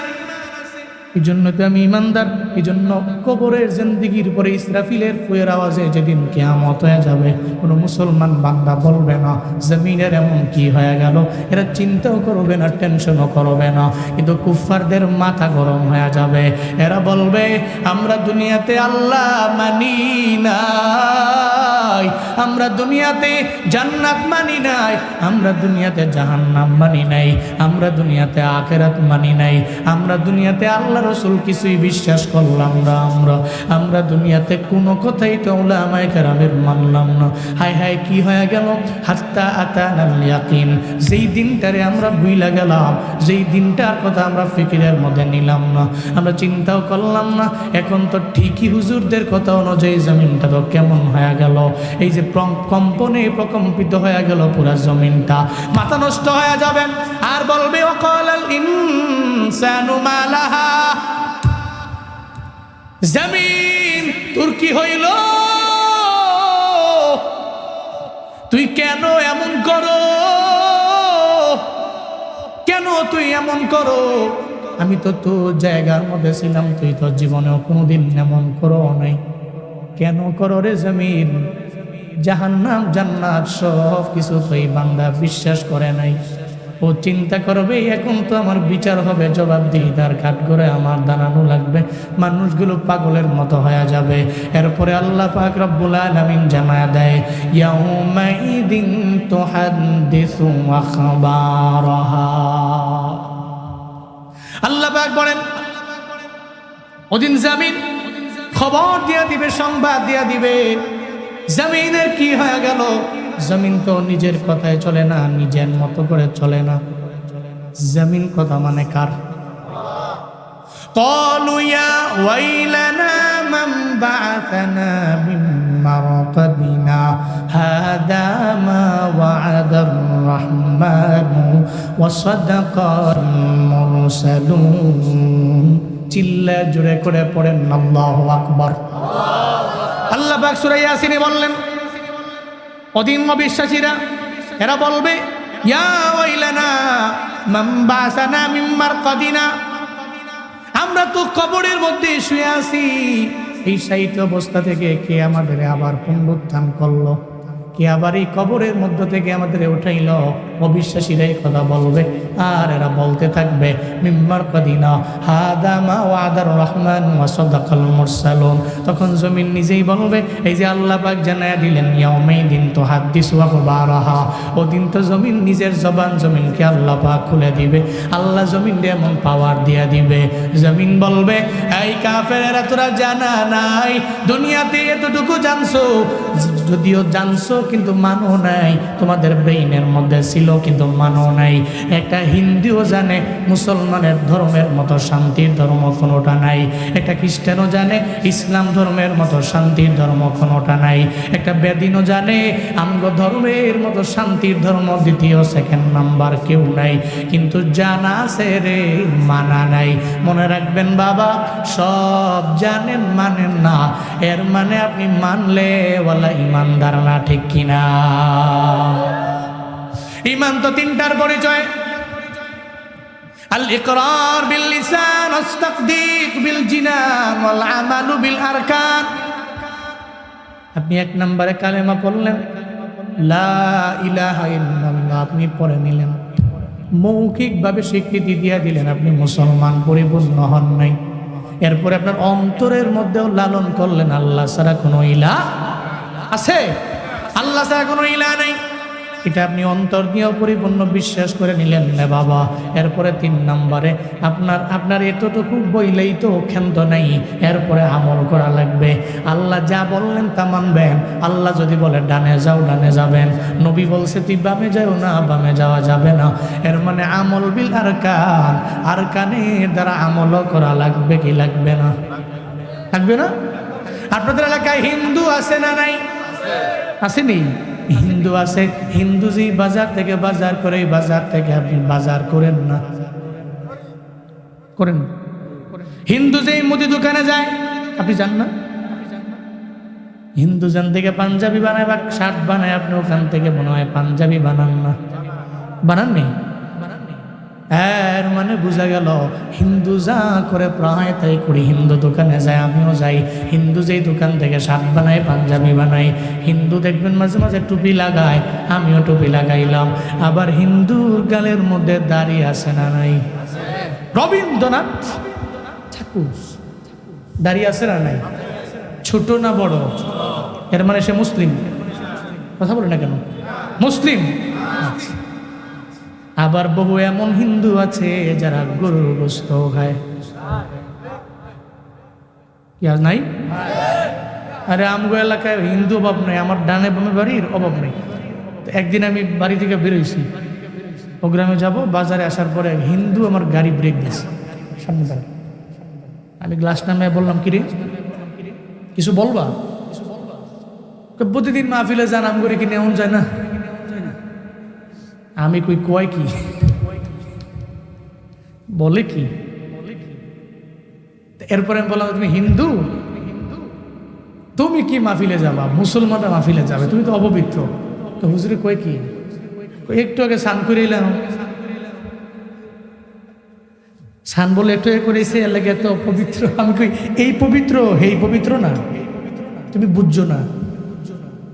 এই জন্য তো আমি ঈমানদার। এই জন্য কবরের জিন্দেগির পরে ইসরাফিলের ফুয়ের আওয়াজে যেদিন কিয়ামত হয়ে যাবে, কোনো মুসলমান বান্দা বলবে না জমিনের এমন কি হয়ে গেল, এরা চিন্তাও করবে না, টেনশনও করবে না, কিন্তু কুফফারদের মাথা গরম হয়ে যাবে। এরা বলবে আমরা দুনিয়াতে আল্লাহ মানি নাই, আমরা দুনিয়াতে জান্নাত মানি নাই, আমরা দুনিয়াতে জাহান্নাম মানি নাই, আমরা দুনিয়াতে আখিরাত মানি নাই, আমরা দুনিয়াতে আল্লাহ রাসূল কিছুই বিশ্বাস করলাম না, আমরা দুনিয়াতে কোনো কথাই তো উলামায়ে কেরামের মানলাম না। হায় হায় কি হয়ে গেল, হাত্তা আতানাল ইয়াকিন, যেই দিনটারে আমরা ভুইলা গেলাম, যেই দিনটার কথা আমরা ফিকিরের মধ্যে নিলাম না, আমরা চিন্তাও করলাম না, এখন তো ঠিকই হুজুরদের কথা অনুযায়ী জমিনটা তো কেমন হয়ে গেল, এই যে কম্পনে প্রকম্পিত হয়ে গেল পুরা জমিনটা, মাথা নষ্ট হয়ে যাবে। আর বলবে ওয়াকালাল ইনসানু মা লাহা, জমিন তোর কি হইল, তুই কেন এমন করো, কেন তুই এমন করো? আমি তো তোর জায়গার মধ্যে ছিলাম, তুই তো জীবনেও কোনোদিন এমন করো নাই। কেন করো রে জমিন? জাহান্নাম জান্নাত সব কিছু তো এই বান্দা বিশ্বাস করে নাই। ও চিন্তা করবে এখন তো আমার বিচার হবে, জবাবদিহিতার কাঠ করে আমার দাঁড়ানো লাগবে, মানুষগুলো পাগলের মতো হয়ে যাবে। এরপরে আল্লাহ পাক রব্বুল আলামিন জানায়া দেয়, ইয়াউমাইদিন তুহাদ্দিসু আখবারাহা। আল্লাহ পাক বলেন ওদিন জমিন খবর দিয়া দিবে, সংবাদ দিয়া দিবে। জমিনের কি হয়ে গেল? জমিন তো নিজের কথায় চলে না, নিজের মতো করে চলে না। জমিন কথা মানে কার? قالوا يا ويلنا من بعثنا من مرقدنا هذا ما وعد الرحمن وصدق المرسلون। চিল্লা জোরে করে পড়েন আল্লাহু আকবার। আল্লাহ পাক সূরা ইয়াসিনে বললেন ওদিন অবিশ্বাসীরা এরা বলবে, ইয়া ওয়াইলানা মান বাসানা মিন মারকাদিনা, আমরা তো কবরের মধ্যে শুয়ে আছি, এই সাহিত্য অবস্থা থেকে কে আমাদের আবার পুনরুত্থান করলো, কে আবার এই কবরের মধ্য থেকে আমাদের উঠাইল? অবিশ্বাসীরা এই কথা বলবে আর এরা বলতে থাকবে, মিম্মার কদিনা হাদা মা ওয়াদার রহমান ওয়া সাদাকাল মুরসালুন। তখন জমিন নিজেই বলবে, এই যে আল্লাহ পাক জানায়া দিলেন ইয়াউমাইদিন তুহাদ্দিসু আখবারাহা, ওদিন তো জমিন নিজের জবান জমিনকে আল্লাহ পাক খুলে দিবে। আল্লাহ জমিন দিয়ে এমন পাওয়ার দিয়া দিবে, জমিন বলবে, এই কাফেরেরা তোরা জানা নাই, দুনিয়াতে এতটুকু জানছো, যদিও জানছো কিন্তু মানো নাই, তোমাদের ব্রেইনের মধ্যে ছিল কিন্তু মানো নাই। একটা হিন্দুও জানে মুসলমানের ধর্মের মতো শান্তির ধর্ম কোনোটা নাই, একটা খ্রিস্টানও জানে ইসলাম ধর্মের মতো শান্তির ধর্ম কোনোটা নাই, একটা বেদিনও জানে আমগো ধর্মের মতো শান্তির ধর্ম দ্বিতীয় সেকেন্ড নাম্বার কেউ নাই, কিন্তু জানা আছে রে মানা নাই। মনে রাখবেন বাবা, সব জানেন মানেন না, এর মানে আপনি মানলে ওয়ালা ইমানদার না, ঠিক কিনা? ঈমান তো তিনটার পরিচয়, আল ইকরার বিল লিসান ওয়াস তাসদীক বিল জিনান ওয়াল আমালু বিল আরকান। আপনি এক নম্বরে কালেমা পড়লেন, লা ইলাহা ইল্লাল্লাহ আপনি পড়ে নিলেন, মৌখিকভাবে স্বীকৃতি দিয়ে দিলেন আপনি মুসলমান, পরিপূর্ণ হন নাই। এরপরে আপনার অন্তরের মধ্যেও লালন করলেন, আল্লাহ ছাড়া কোনো ইলাহ আছে? আল্লাহ ছাড়া কোনো ইলাহ নাই, এটা আপনি অন্তর দিয়েও পরিপূর্ণ বিশ্বাস করে নিলেন না বাবা। এরপরে 3 নম্বরে আপনার এতটুকু বইলেই তো ক্ষান্ত নাই, এরপরে আমল করা লাগবে। আল্লাহ যা বললেন তা মানবেন, আল্লাহ যদি বলে ডানে যাও ডানে যাবেন, নবী বলছে তুই বামে যাও না বামে যাওয়া যাবে না। এর মানে আমল বিল আরকান, আরকানের দ্বারা আমলও করা লাগবে কি লাগবে না? লাগবে না? আপনাদের এলাকায় হিন্দু আছে না নাই? আসেনি? হিন্দু আছে, হিন্দু যে বাজার থেকে বাজার করে, বাজার থেকে আপনি বাজার করেন না, করেন? হিন্দু যে মুদি দোকানে যায় আপনি যান না? হিন্দু যান থেকে পাঞ্জাবি বানায় বা শার্ট বানায়, আপনি ওখান থেকে মনে হয় পাঞ্জাবি বানান না, বানাননি? এর মানে বোঝা গেল হিন্দু যা করে প্রায় তাই করি। হিন্দু দোকানে যায়, আমিও যাই, হিন্দু যেই দোকান থেকে শার্ট বানায় পাঞ্জাবি বানাই, হিন্দু দেখবেন মাঝে মাঝে টুপি লাগায়, আমিও টুপি লাগাইলাম। আবার হিন্দুর গালের মধ্যে দাড়ি আছে না নাই? রবীন্দ্রনাথ ঠাকুর দাড়ি আছে না নাই? ছোট না বড়? এর মানে সে মুসলিম? কথা বলে না কেন? মুসলিম। আবার বহু এমন হিন্দু আছে যারা গরুর গোশত খায়, কি আর নাই? আরে আমগো এলাকায় হিন্দু অভাব নেই, আমার ডানে বামে বাড়ির অভাব নেই। একদিন আমি বাড়ি থেকে বেরোইছি, প্রোগ্রামে যাব, বাজারে আসার পরে হিন্দু আমার গাড়ি ব্রেক দিয়েছে সামনে দাঁড়া। আমি গ্লাস নামে বললাম, কিরে কিছু বলবা? প্রতিদিন মাহফিলে যান, আম করে কি নেওয়া যায় না? আমি কই কয় কি বলে কি? এরপরে আমি বললাম, তুমি হিন্দু, তুমি কি মাহফিলে যাবা? মুসলমানরা মাহফিলে যাবে, তুমি তো অপবিত্র। তো হুজুরে কয় কি, একটু আগে স্নান করে এলাম, স্নান বলে একটু এ করেছে এলাকা তো পবিত্র। আমি কই এই পবিত্র, এই পবিত্র না, তুমি বুঝছো না।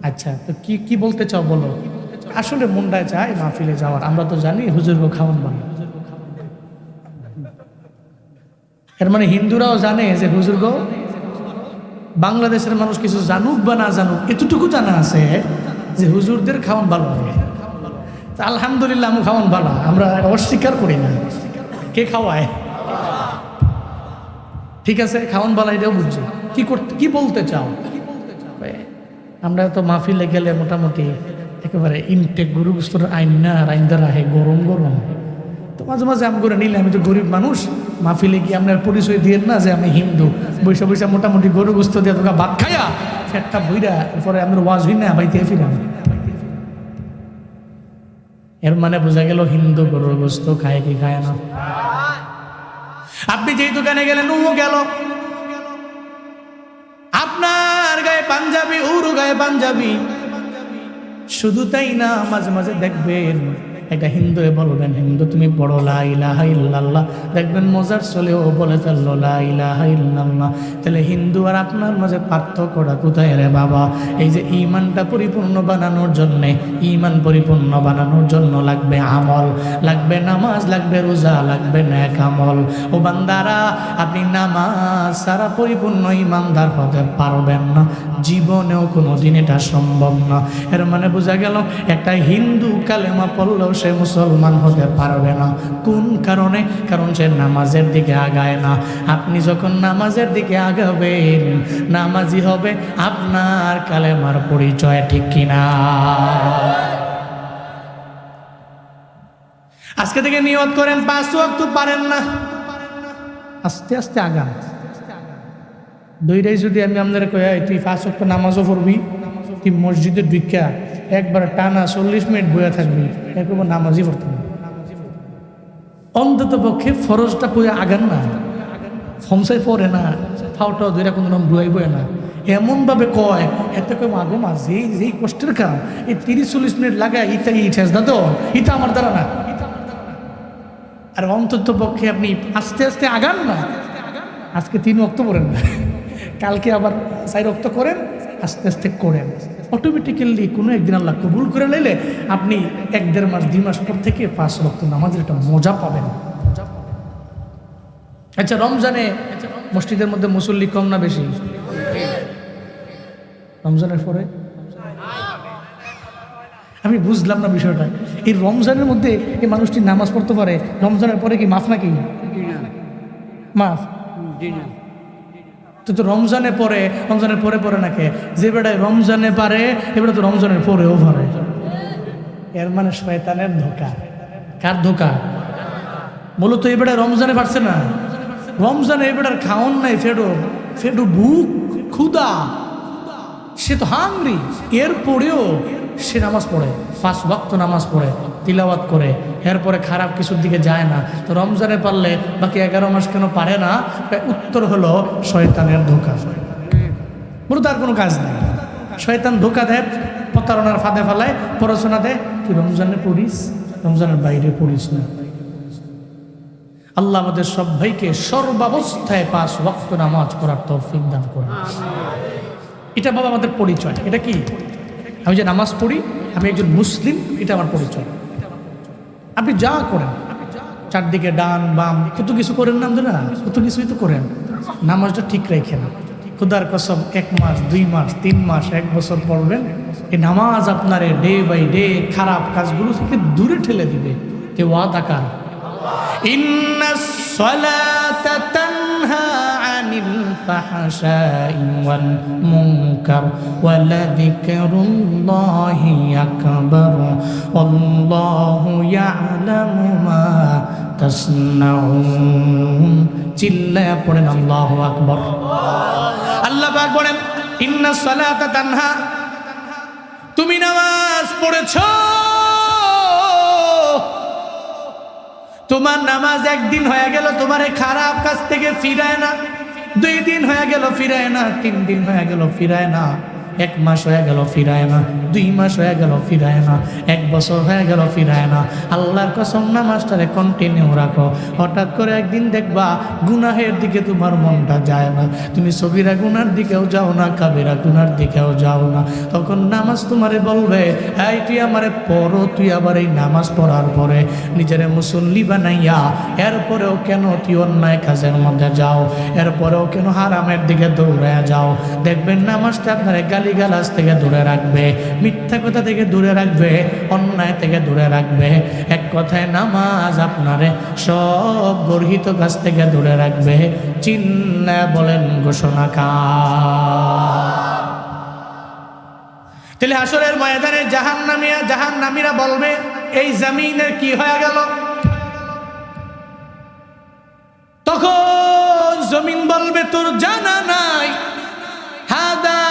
আচ্ছা তো কি কি বলতে চাও বলো। আসলে মনটায় চায় মাহফিলে যাওয়ার, আমরা তো জানি হুজুরকে খাওয়ান বানা। এর মানে হিন্দুরাও জানে যে হুজুরগো, বাংলাদেশের মানুষ কিছু জানুক বা না জানুক এতটুকু জানা আছে যে হুজুরদের খাওয়ান ভালো লাগে। আলহামদুলিল্লাহ আমি খাওয়ান ভালো, আমরা অস্বীকার করি না। কে খাওয়ায়? ঠিক আছে খাওয়ান ভালো, এটাও বুঝছি। কি করতে কি বলতে চাও? আমরা তো মাহফিলে গেলে মোটামুটি একেবারে ইনটেক গরু গোস্তর আইনদা রাহে গরম গরম। তো মাঝে মাঝে আম করে নিলে, আমি তো গরিব মানুষ, মাহফিলে গিয়ে আপনার পরিচয় দিয়ে না যে আমি হিন্দু, বৈশা বৈশা মোটামুটি গরু গোস্ত দিয়ে তোকে ভাত খাইয়া ফেটটা বইরা এরপরে আমার ওয়াজ হই না বাইতে ফিরাম। এর মানে বোঝা গেল হিন্দু গরুর গোস্ত খায় কি খায় না। আপনি যেই দোকানে গেলেন ও গেল, আপনার গায়ে পাঞ্জাবি ওর গায়ে পাঞ্জাবি। শুধু তাই না, মাঝে মাঝে দেখবেন একটা হিন্দু বলবেন, হিন্দু তুমি পড়ো লা ইলাহা ইল্লাল্লাহ, দেখবেন মজার চলেও বলে ফেললো লা ইলাহা ইল্লাল্লাহ। তাহলে হিন্দু আর আপনার মাঝে পার্থক্যটা কোথায় রে বাবা? এই যে ঈমানটা পরিপূর্ণ বানানোর জন্যে, ঈমান পরিপূর্ণ বানানোর জন্য লাগবে আমল, লাগবে নামাজ, লাগবে রোজা, লাগবে নেক আমল। ও বান্দারা, আপনি নামাজ ছাড়া পরিপূর্ণ ঈমানদার হতে পারবেন না, জীবনেও কোনোদিন এটা সম্ভব না। এর মানে বোঝা গেল একটা হিন্দু কালেমা পড়লেও সে মুসলমান হতে পারবে না। কোন কারণে? কারণ সে নামাজের দিকে আগায় না। আপনি যখন নামাজের দিকে আগাবেন, নামাজি হবে আপনার কালেমার পরিচয়, ঠিক কিনা? আজকে থেকে নিয়ত করেন 5 ওয়াক্ত পারেন না, আস্তে আস্তে আগান। দুইটাই যদি আমি আপনারা কই তুই 5 ওয়াক্ত নামাজও পড়বি, তুই মসজিদে ঢুকা একবার টানা 40 মিনিট বইয়া থাকবি, এরকম নামাজই পড়তে হবে। অন্তত পক্ষে ফরজটা পড়ে আগান না, ফমসাই পড়ে না, ফাওটাও ধরে কোনো নাম ডুয়াইব না, এমনভাবে কয় এতে কয় মাগো মা যেই কষ্টের কাম, এই 30-40 মিনিট লাগায় ইটা ঠেস না তো, ইটা আমার দ্বারা না। আর অন্তত পক্ষে আপনি আস্তে আস্তে আগান না। আজকে 3 ওয়াক্ত পড়েন না, কালকে আবার 4 ওয়াক্ত করেন, আস্তে আস্তে করেন। অটোমেটিক্যালি কোনো একদিন আল্লাহ কবুল করে নিলে আপনি 1-1.5 মাস 2 মাস পর থেকে 5 ওয়াক্ত নামাজের একটা মজা পাবেন। আচ্ছা রমজানে মসজিদের মধ্যে মুসল্লি কম না বেশি? রমজানের পরে আমি বুঝলাম না বিষয়টা। এই রমজানের মধ্যে এই মানুষটি নামাজ পড়তে পারে, রমজানের পরে কি মাফ নাকি? মাফ তো রমজানের পরে পরে নাকি? যে বেটায় রমজানে পারে এবারে তো রমজানের পরেও পারে। এর মানে শয়তানের ধোঁকা। কার ধোঁকা? মূলত এই বেটায় রমজানে পারছে না, রমজানে এই বেটার খাওয়ান নাই, ফেডো বুক ক্ষুদা, সে তো হাংরি, এরপরেও সে নামাজ পড়ে, 5 ওয়াক্ত নামাজ পড়ে, তিলাওয়াত করে, এরপরে খারাপ কিছুর দিকে যায় না। তো রমজানে পারলে বাকি 11 মাস কেন পারে না? উত্তর হলো শয়তানের ধোঁকা। পুরো তার কোনো কাজ নেই, শয়তান ধোঁকা দেয়, প্রতারণার ফাঁদে ফেলায়, পড়াশোনা দেয়, তুই রমজানে পড়িস, রমজানের বাইরে পড়িস না। আল্লাহ আমাদের সব ভাইকে সর্বাবস্থায় 5 ওয়াক্ত নামাজ পড়ার তৌফিক দান করুন। এটা বাবা আমাদের পরিচয়। এটা কি? আমি যে নামাজ পড়ি, আমি একজন মুসলিম, এটা আমার পরিচয়। আপনি যা করেন, চারদিকে ডান বাম কত কিছু করেন না, না কত কিছুই তো করেন, নামাজটা ঠিক রেখে না। খুদার কসম 1 মাস 2 মাস 3 মাস 1 বছর পড়বেন, এই নামাজ আপনারে ডে বাই ডে খারাপ কাজগুলো থেকে দূরে ঠেলে দিবে। কে ওয়াদা কার? ইন্নাস সালাতা তানহা আনিল ফাহশাই ওয়াল মুনকার ওয়া লাযিকরুল্লাহি আকবার আল্লাহু ইয়ালামু মা তাসনাউন। চিল্লায়া পড়েন আল্লাহু আকবার। আল্লাহ পাক বলেন ইন্নাস সালাতা তানহা, তুমি নামাজ পড়েছো, তোমার নামাজ 1 দিন হয়ে গেল তোমারে খারাপ কাজ থেকে ফিরায় না, 2 দিন হয়ে গেল ফিরায় না, 3 দিন হয়ে গেল ফিরায় না, 1 মাস হয়ে গেল ফিরায় না, 2 মাস হয়ে গেল ফিরায় না, 1 বছর হয়ে গেল ফিরায় না। আল্লাহর কসম নামাজটারে কন্টিনিউ রাখো। হঠাৎ করে একদিন দেখবা গুনাহের দিকে তোমার মনটা যায় না, তুমি সগীরা গুনার দিকেও যাও না, কাবিরা গুনার দিকেও যাও না। তখন নামাজ তোমারে বলবে, এই তুই আমারে পড়ো, তুই আবার এই নামাজ পড়ার পরে নিজেরে মুসল্লি বানাইয়া এরপরেও কেন তুই অন্যায় কাজের মধ্যে যাও, এরপরেও কেন হারামের দিকে দৌড়ে যাও। দেখবেন নামাজটা আপনার গালিগালাজ থেকে দূরে রাখবে, মিথ্যা কথা থেকে দূরে রাখবে, অন্যায় থেকে দূরে রাখবে। এক কথায় নামাজ আপনারে সব গর্হিত কাজ থেকে দূরে রাখবে। চিন্না বলেন ঘোষণা কা। তাহলে হাসরের ময়দানে জাহান্নামীরা বলবে, এই জমিনের কি হয়ে গেল? তখন জমিন বলবে, তোর জানা নাই, হাদা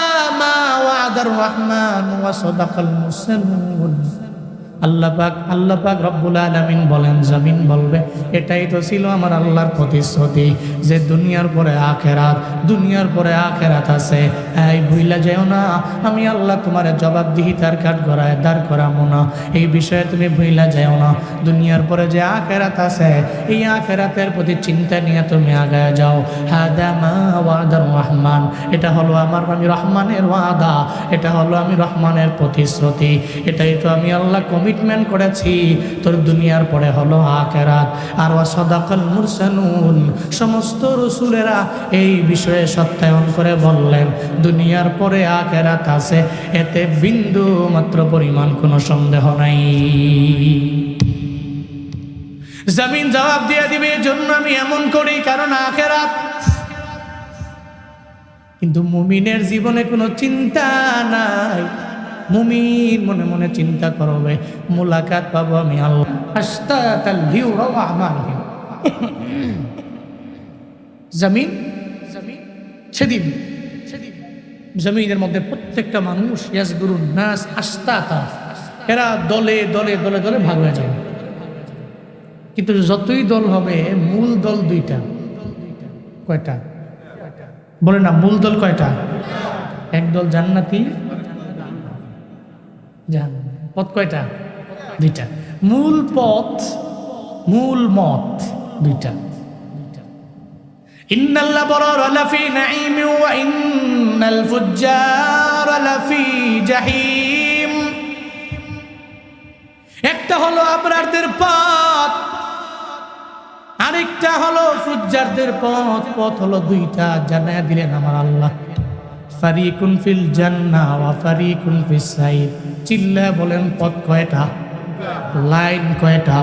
মা ওয়াদার রহমান ওয়া সাদাকাল মুরসালুন। আল্লাহ পাক রব্বুল আলামিন বলেন, জমিন বলবে, এটাই তো ছিল আমার আল্লাহর প্রতিশ্রুতি যে দুনিয়ার পরে আখেরাত, দুনিয়ার পরে আখেরাত আছে। এই ভুইলা যেও না, আমি আল্লাহ তোমার জবাবদিহিতার কাঠ গড়ায় দাঁড় করাবো না, এই বিষয়ে তুমি ভুইলা যেও না। দুনিয়ার পরে যে আখেরাত আছে, এই আখেরাতের প্রতি চিন্তা নিয়ে তুমি আগায় যাও। হাদা মা ওয়াদার রহমান, এটা হলো আমি রহমানের ওয়াদা, এটা হলো আমি রহমানের প্রতিশ্রুতি, এটাই তো আমি আল্লাহ কমিটমেন্ট করেছি। তোর দুনিয়ার পরে হলো আখেরাত। আর ওয়া সাদাকাল মুরসালুন, সমস্ত রাসূলেরা এই বিষয়ে সত্যায়ন করে বললেন, দুনিয়ার পরে আখেরাত আছে, এতে বিন্দু মাত্র পরিমাণ কোনো সন্দেহ নাই। জমিন জবাব দিয়ে দিবে, এজন্য আমি এমন করি কারণ আখেরাত। কিন্তু মুমিনের জীবনে কোনো চিন্তা নাই। মুমিন মনে মনে চিন্তা করবে, মুলাকাত পাবো আমি আল্লাহ। আস্তাতাল লিউরা ওয়া আমালহিম। জমিন সেদিন জমিনের মধ্যে প্রত্যেকটা মানুষ, ইয়াসদুরুন নাস আস্তাতা, এরা দলে দলে দলে দলে ভাগ হয়ে যাবে। কিন্তু যতই দল হবে, মূল দল 2টা। কয়টা বলে না? মূল দল কয়টা? এক দল জান্নাতি, পথ কয়টা? 2টা। মূল পথ, মূল মত 2টা। ইন্নাল আবরারা লাফি নাঈম ওয়া ইন্নাল ফুজ্জারা লাফি জাহিম। একটা হলো আবরারদের পথ, আরেকটা হলো ফুজ্জারদের পথ। পথ হলো 2টা, জানায়া দিলেন আমার আল্লাহ। ফারিকুন ফিল জান্নাহ ওয়া ফারিকুন ফিস সাইর। চিল্লা বলেন, পথ কয়টা? লাইন কয়টা?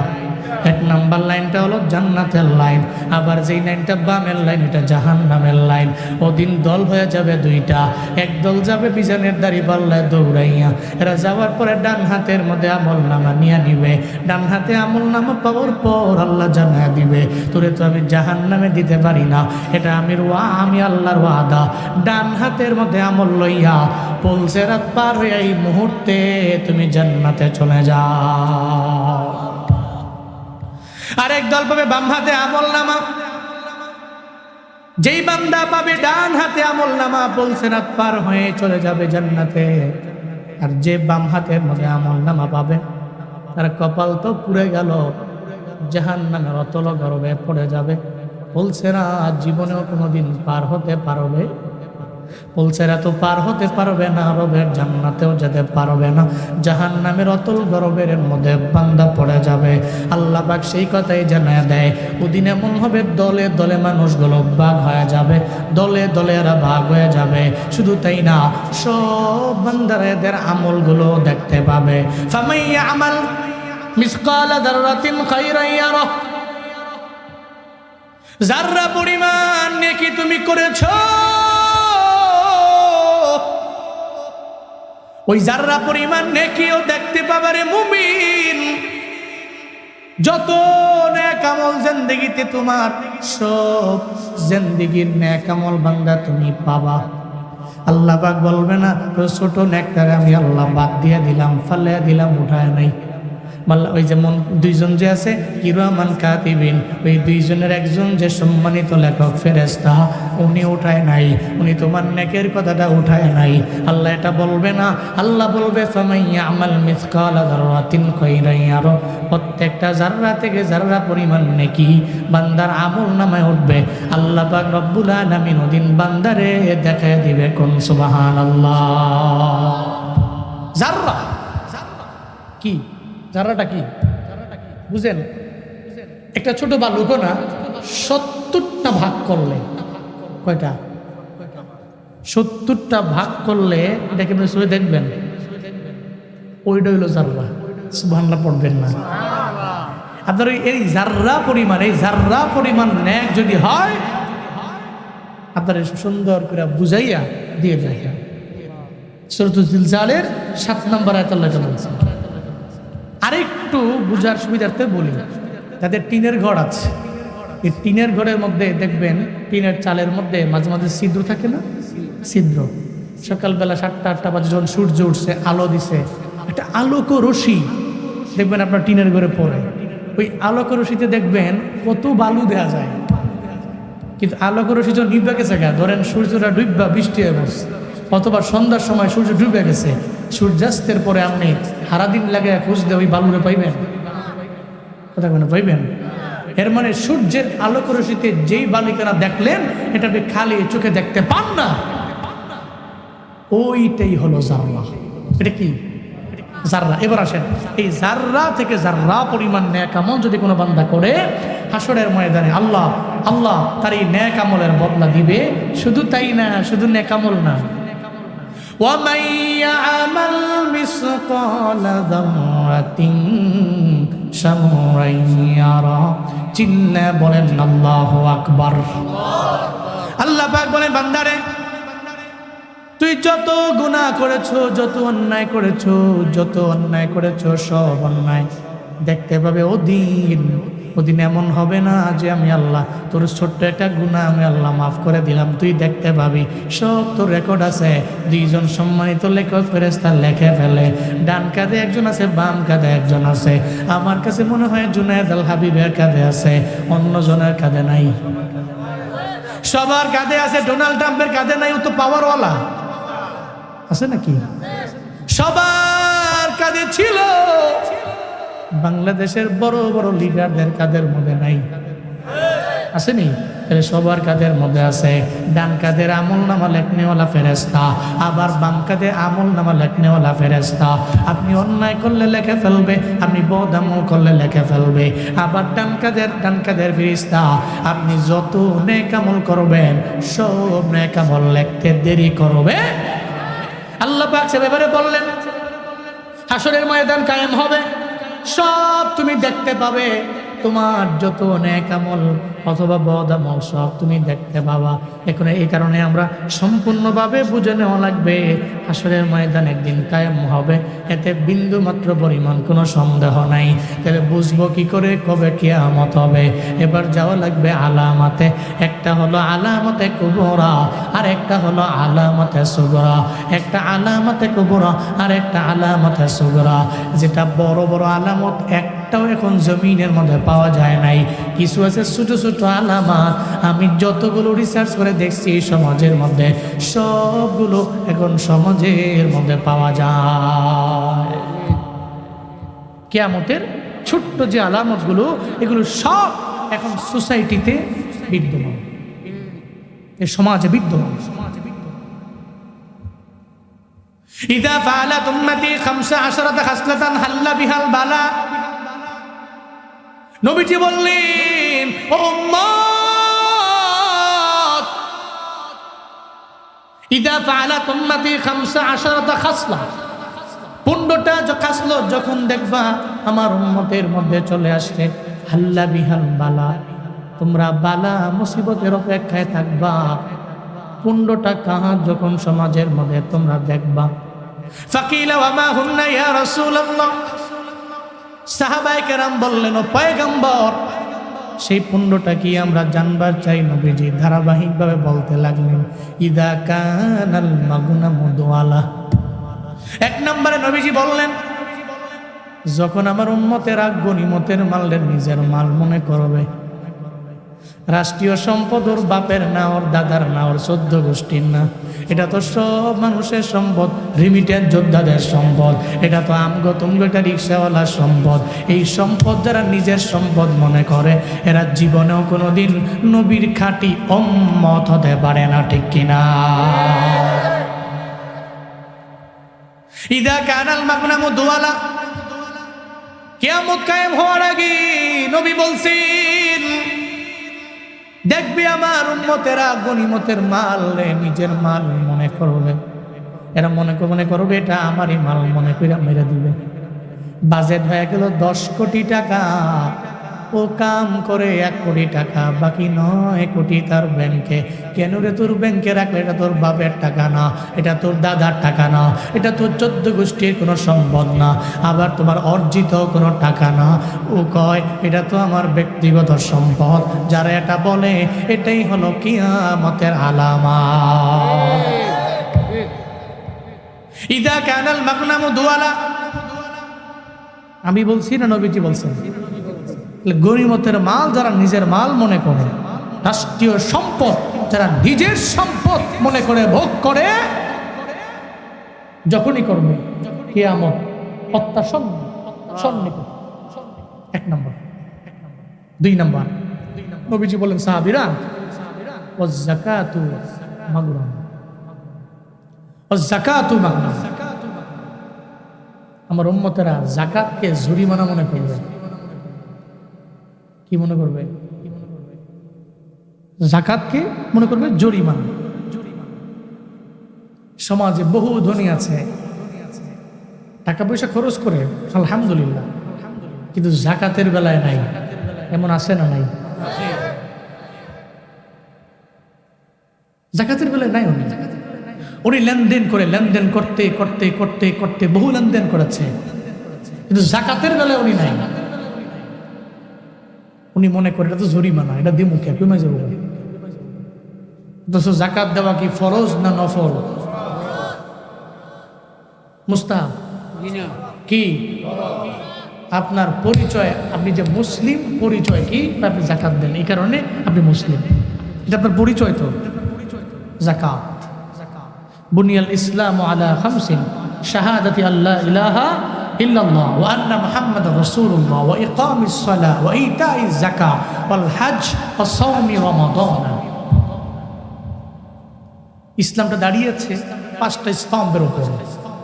1 নাম্বার লাইনটা হলো জান্নাতের লাইন, আবার যেই লাইনটা বামের লাইন, এটা জাহান্নামের লাইন। ওদিন দল হয়ে যাবে 2টা। এক দল যাবে বিজানের দাড়ি পাল্লায় দৌড়াইয়া, এরা যাওয়ার পরে ডান হাতের মধ্যে আমল নামা নিয়ে নিবে। ডান হাতে আমল নামা পাওয়ার পর আল্লাহ জানায়া দিবে, তোরে তো আমি জাহান্নামে দিতে পারি না, এটা আমি আল্লাহর ওয়াদা। ডান হাতের মধ্যে আমল লইয়া পুলসিরাত পার হয়ে এই মুহূর্তে তুমি জান্নাতে চলে যাও। আরেক দল পাবে বাম হাতে আমল নামা। যেই বান্দা পাবে ডান হাতে আমল নামা, পুলসিরাত পার হয়ে চলে যাবে জান্নাতে। আর যে বাম হাতের মধ্যে আমল নামা পাবে, তার কপাল তো পুড়ে গেল, জাহান্নামের অতল গর্ভে পড়ে যাবে। পুলসিরাত জীবনেও কোনোদিন পার হতে পারবে, পুলসিরাত তো পার হতে পারবে না, রবের জান্নাতেও যেতে পারবে না, জাহান্নামের অতল গর্ভের মধ্যে বান্দা পড়ে যাবে। আল্লাহ পাক সেই কথাই জানায় দেয়, ওদিন এমন হবে দলে দলে মানুষগুলো ভাগ হয়ে যাবে, দলে দলে এরা ভাগ হয়ে যাবে। শুধু তাই না, সব বান্দারা এদের আমলগুলো দেখতে পাবে। ফামান ইয়ামাল মিসকালা যাররাতিন খায়রান ইয়ারাহ। যাররা পরিমাণ নেকি তুমি করেছো, ওই যাররা পরিমাণ নেকিও দেখতে পাবে রে মুমিন। যত নেক আমল জিন্দেগিতে তোমার, সব জিন্দেগির নেক আমল বান্দা তুমি পাবা। আল্লাহ পাক বলবে না, তো ছোট নেকটারে আমি আল্লাহ বাদ দিয়ে দিলাম, ফালে দিলাম, উঠায় নাই। মাল্লা ওই যেমন দুইজন যে আছে কিরামান কাতিবিন, ওই দুইজনের একজন যে সম্মানিত লেখক ফেরেশতা, উনি উঠায় নাই, উনি তোমার নেকের কথাটা উঠায় নাই। আল্লাহ এটা বলবে না, আল্লাহ বলবে ফামাইয়া আমাল মিসকালা যাররাতিন খায়রান ইয়ারা, প্রত্যেকটা জাররা থেকে জাররা পরিমাণ নেকি বান্দার আমল নামায় উঠবে। আল্লাহ পাক রব্বুল আলামিন ওদিন বান্দারে দেখায় দিবে, কোন সুবহানাল্লাহ। জাররা কি? জাররাটা কি বুঝেন? একটা ছোট বালুকো না 70টা ভাগ করলে কয়টা? 70টা ভাগ করলে এটাকে আপনি দেখবেন, ওইটা হইল জাররা। সুবহানাল্লাহ পড়বেন না আপনার? এই জাররা পরিমাণ, এই জাররা পরিমাণ নেক যদি হয়, আপনার সুন্দর করে বুঝাইয়া দিয়ে যায়। সূরাতুল জিলজালের 7 নম্বর আয়াত আল্লাহ বলছেন। আরেকটু বুঝার সুবিধার্থে বলি, যাদের টিনের ঘর আছে, এই টিনের ঘরের মধ্যে দেখবেন টিনের চালের মধ্যে মাঝে মাঝে ছিদ্র থাকে না? ছিদ্র। সকালবেলা 7টা-8টা বাজে যখন সূর্য উঠছে, আলো দিছে, একটা আলোক রশ্মি দেখবেন আপনার টিনের ঘরে পড়ে। ওই আলোক রশ্মিতে দেখবেন কত বালু দেওয়া যায়, কিন্তু আলোক রশ্মি যখন নিভে গেছে, ধরেন সূর্যটা ডুববা বৃষ্টি হয়ে পড়ছে, অথবা সন্ধ্যার সময় সূর্য ডুবে গেছে, সূর্যাস্তের পরে আপনি সারাদিন লাগে খুঁজতে ওই বালুরে পাইবেন? কথা বলেন, পাইবেন? এর মানে সূর্যের আলোক রশ্মিতে যেই বালিকারা দেখলেন, এটা আপনি খালি চোখে দেখতে পান না, ওইটাই হলো জাররা। এটা কি? জাররা। এবার আসেন, এই জাররা থেকে জাররা পরিমাণ নেক আমল যদি কোনো বান্দা করে, হাসরের ময়দানে আল্লাহ তার এই নেক আমলের বদলা দিবে। শুধু তাই না, শুধু নেক আমল না, وَمَنْ يَعْمَلْ مِثْقَالَ ذَرَّةٍ شَرًّا يَرَهُ। চিল্লা বলেন আল্লাহু আকবার। আল্লাহ পাক বলেন, বান্দারে তুই যত গুনাহ করেছো, যত অন্যায় করেছো, সব অন্যায় দেখতে পাবে। ওদিন এমন হবে না যে আমি আল্লাহ তোর ছোট্ট একটা গুনাহ আমি আল্লাহ মাফ করে দিলাম, তুই দেখতে পাবি সব তোর রেকর্ড আছে। দুইজন সম্মানিত লেখক ফেরেশতা লেখে ফেলে, ডান কাঁধে একজন আছে, বাম কাঁধে একজন আছে। আমার কাছে মনে হয় জুনায়েদ আল হাবিবের কাঁধে আছে, অন্য জনের কাঁধে নাই। সবার কাঁধে আছে, ডোনাল্ড ট্রাম্পের কাঁধে নাই, ও তো পাওয়ারওয়ালা আছে নাকি? সবার কাঁধে ছিল, বাংলাদেশের বড় বড় লিডারদের কাঁধের মধ্যে নাই, আসেনি? সবার কাঁধের মধ্যে আছে। ডান কাঁধের আমল নামা লেখনেওয়ালা ফেরেশতা, আবার বাম কাঁধে আমল নামা লেখনেওয়ালা ফেরেশতা। আপনি অন্যায় করলে লেখে ফেলবে, আপনি বদ আমল করলে লেখে ফেলবে। আবার ডান কাঁধের ফেরেশতা, আপনি যত নেক আমল করবেন সব নেক আমল লিখতে দেরি করবে। আল্লাহ পাক সে ব্যাপারে বললেন, হাসরের ময়দান কায়েম হবে, সব তুমি দেখতে পাবে, তোমার যত নেক আমল অথবা বদ আমল সব তুমি দেখতে পাবা। এখন এই কারণে আমরা সম্পূর্ণভাবে বুঝে নেওয়া লাগবে, হাসরের ময়দান একদিন কায়েম হবে, এতে বিন্দু মাত্র পরিমাণ কোনো সন্দেহ নাই। তাহলে বুঝবো কি করে কবে কিয়ামত হবে? এবার যাওয়া লাগবে আলামতে। একটা হলো আলামতে কুবরা, আর একটা হলো আলামতে সুগরা। একটা আলামতে কুবরা আর একটা আলামতে সুগরা। যেটা বড় বড় আলামত একটাও এখন জমিনের মধ্যে পাওয়া যায় নাই, কিছু আছে ছোট ছোট আলামত। আমি যতগুলো রিসার্চ করে দেখছি সমাজের মধ্যে, সবগুলো এখন সমাজের মধ্যে পাওয়া যায়। কিয়ামতের ছোট্ট যে আলামতগুলো, এগুলো সব এখন সোসাইটিতে বিদ্যমান, এই সমাজে বিদ্যমান। ইদা ফাআলাত উম্মতি 15 খাসলাতান হাল্লা বিহাল বালা। নবীজি বললেন, ও উম্মত, ইদা ফাআলাত উম্মতি 15 খাসলা, 15টা খাসলত যখন দেখবা আমার উম্মতের মধ্যে চলে আসছে, হাল্লা বিহাল বালা, তোমরা বালা মুসিবতের অপেক্ষায় থাকবা। 15টা কাজ যখন সমাজের মধ্যে তোমরা দেখবা। ফাকিলা ওয়া মা হুন্না ইয়া রাসূলুল্লাহ, সাহাবায়ে কেরাম বললেন, ও পয়গম্বর, সেই 15টা কি আমরা জানবার চাই। নবীজি ধারাবাহিকভাবে বলতে লাগলেন, ইদা কানাল মাগুনামু দুআলা। 1 নম্বরে নবীজি বললেন, যখন আমার উম্মতেরা গনিমতের মালের নিজের মাল মনে করবে, রাষ্ট্রীয় সম্পদ ওর বাপের না, ওর দাদার না, ওর 14 গোষ্ঠীর না, এটা তো সব মানুষের সম্পদ, রিমিটেড যোদ্ধাদের সম্পদ, এটা তো আমগো তুমগো একটা রিক্সাওয়ালার সম্পদ। এই সম্পদ যারা নিজের সম্পদ মনে করে এরা জীবনেও কোনোদিন নবীর খাঁটি উম্মত হতে পারে না, ঠিক কিনা? ইদা কানাল মাগনামু দুয়ালা, কিয়ামত কায়েম হওয়ার আগে নবী বলছেন, দেখবি আমার উম্মতেরা গনিমতের মাল নিজের মাল মনে করবে, এরা মনে করবে এটা আমারই মাল মনে করে মেরে দিবে। বাজেট হয়ে গেল 10 কোটি টাকা, ও কাম করে 1 কোটি টাকা, বাকি 9 কোটি তার ব্যাংকে। কেন রে? তোর ব্যাংকে রাখলে এটা তোর বাপের টাকা না, এটা তোর দাদার টাকা না, এটা তোর 14 গোষ্ঠীর কোনো সম্পদ না, আবার তোমার অর্জিত কোনো টাকা না। ও কয় এটা তো আমার ব্যক্তিগত সম্পদ। যারা এটা বলে এটাই হলো কিয়ামতের আলামত। ইদা কানাল মাগনামু দুয়ালা, আমি বলছি না নবীজি বলছেন? গনিমতের মাল যারা নিজের মাল মনে করে, রাষ্ট্রীয় সম্পদ যারা নিজের সম্পদ মনে করে ভোগ করে, যখনই করবে কিয়ামত অত্যাসন্ন। 1 নম্বর। 2 নম্বর, নবীজি বলেন সাহাবীরা, ওয়াজ যাকাতু মাগরাম, ওয়াজ যাকাতু মাগরাম। আমার উম্মতেরা যাকাতকে জরিমানা মনে করবে। কি মনে করবে? যাকাতকে মনে করবে জরিমানা। সমাজে বহু ধনী আছে, টাকা পয়সা খরচ করে আলহামদুলিল্লাহ, কিন্তু যাকাতের বেলায় নাই। এমন আছে না নাই? যাকাতের বেলায় নাই। উনি লেনদেন করে, লেনদেন করতে করতে করতে করতে বহু লেনদেন করেছে, কিন্তু যাকাতের বেলায় উনি নাই। উনি মনে করে এটা তো জরিমানা, এটা দিয়ে মুখে কমে যাবো। অথচ যাকাত দেওয়া কি ফরজ না নফল? মুস্তাহাব কি? আপনার পরিচয়, আপনি যে মুসলিম পরিচয় কি? আপনি যাকাত দেন, এই কারণে আপনি মুসলিম, এটা আপনার পরিচয়। তো যাকাত, বুনিয়াল ইসলামু আলা খামসিন, শাহাদাতি আল্লা ইলাহা ইল্লাল্লাহ ওয়া আন্না মুহাম্মাদার রাসূলুল্লাহ ওয়া ইকামিস সালাহ ওয়া ইতাইজ যাকাত ওয়াল হজ ওয়া সাওমি রমাদান। ইসলামটা দাঁড়িয়েছে 5টা স্তম্ভের উপর।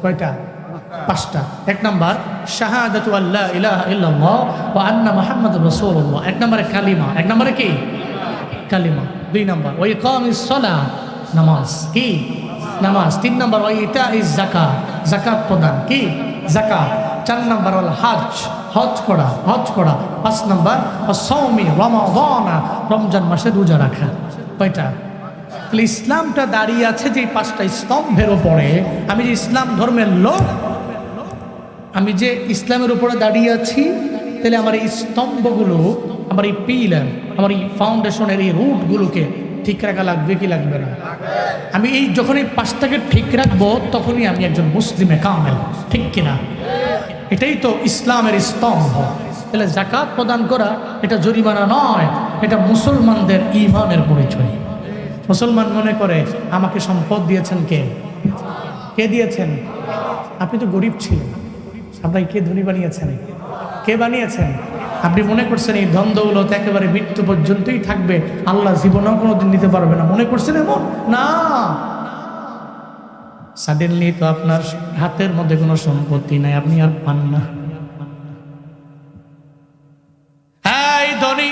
কয়টা? 5টা। 1 নাম্বার শাহাদাতু আল্লা ইলাহা ইল্লাল্লাহ ওয়া আন্না মুহাম্মাদার রাসূলুল্লাহ, 1 নম্বরে কালিমা। 1 নম্বরে কি? কালিমা। 2 নাম্বার ওয়া ইকামিস সালাহ, নামাজ। কি? নামাজ। 3 নাম্বার ওয়া ইতাইজ যাকাত, যাকাত প্রদান। কি? যাকাত। 4 নাম্বার হল হজ, হজ করা, হজ করা। 5 নাম্বার সাওমি রমাদান, রমজান মাসে রোজা রাখা। কয়টা? তাহলে ইসলামটা দাঁড়িয়ে আছে যে 5টা স্তম্ভের উপরে। আমি যে ইসলাম ধর্মের লোক, আমি যে ইসলামের উপরে দাঁড়িয়ে আছি, তাহলে আমার এই স্তম্ভগুলো, আমার এই পিলার, আমার এই ফাউন্ডেশনের এই রুটগুলোকে ঠিক রাখা লাগবে কি লাগবে না? আমি এই যখন এই 5টাকে ঠিক রাখবো, তখনই আমি একজন মুসলিমে কামেল, ঠিক কিনা? এটাই তো ইসলামের স্তম্ভ। তাহলে যাকাত প্রদান করা এটা জরিমানা নয়, এটা মুসলমানদের ঈমানের পরিচয়। মুসলমান মনে করে আমাকে সম্পদ দিয়েছেন কে? কে দিয়েছেন? আপনি তো গরিব ছিলেন, আপনাকে কে ধনী বানিয়েছেন? কে বানিয়েছেন? আপনি মনে করছেন এই ধন দৌলত একেবারে মৃত্যু পর্যন্তই থাকবে, আল্লাহ জীবনেও কোনোদিন নিতে পারবে না, মনে করছেন এমন না। সাডেনলি তো আপনার হাতের মধ্যে কোনো সম্পত্তি নাই, আপনি আর পান না। এই ধনী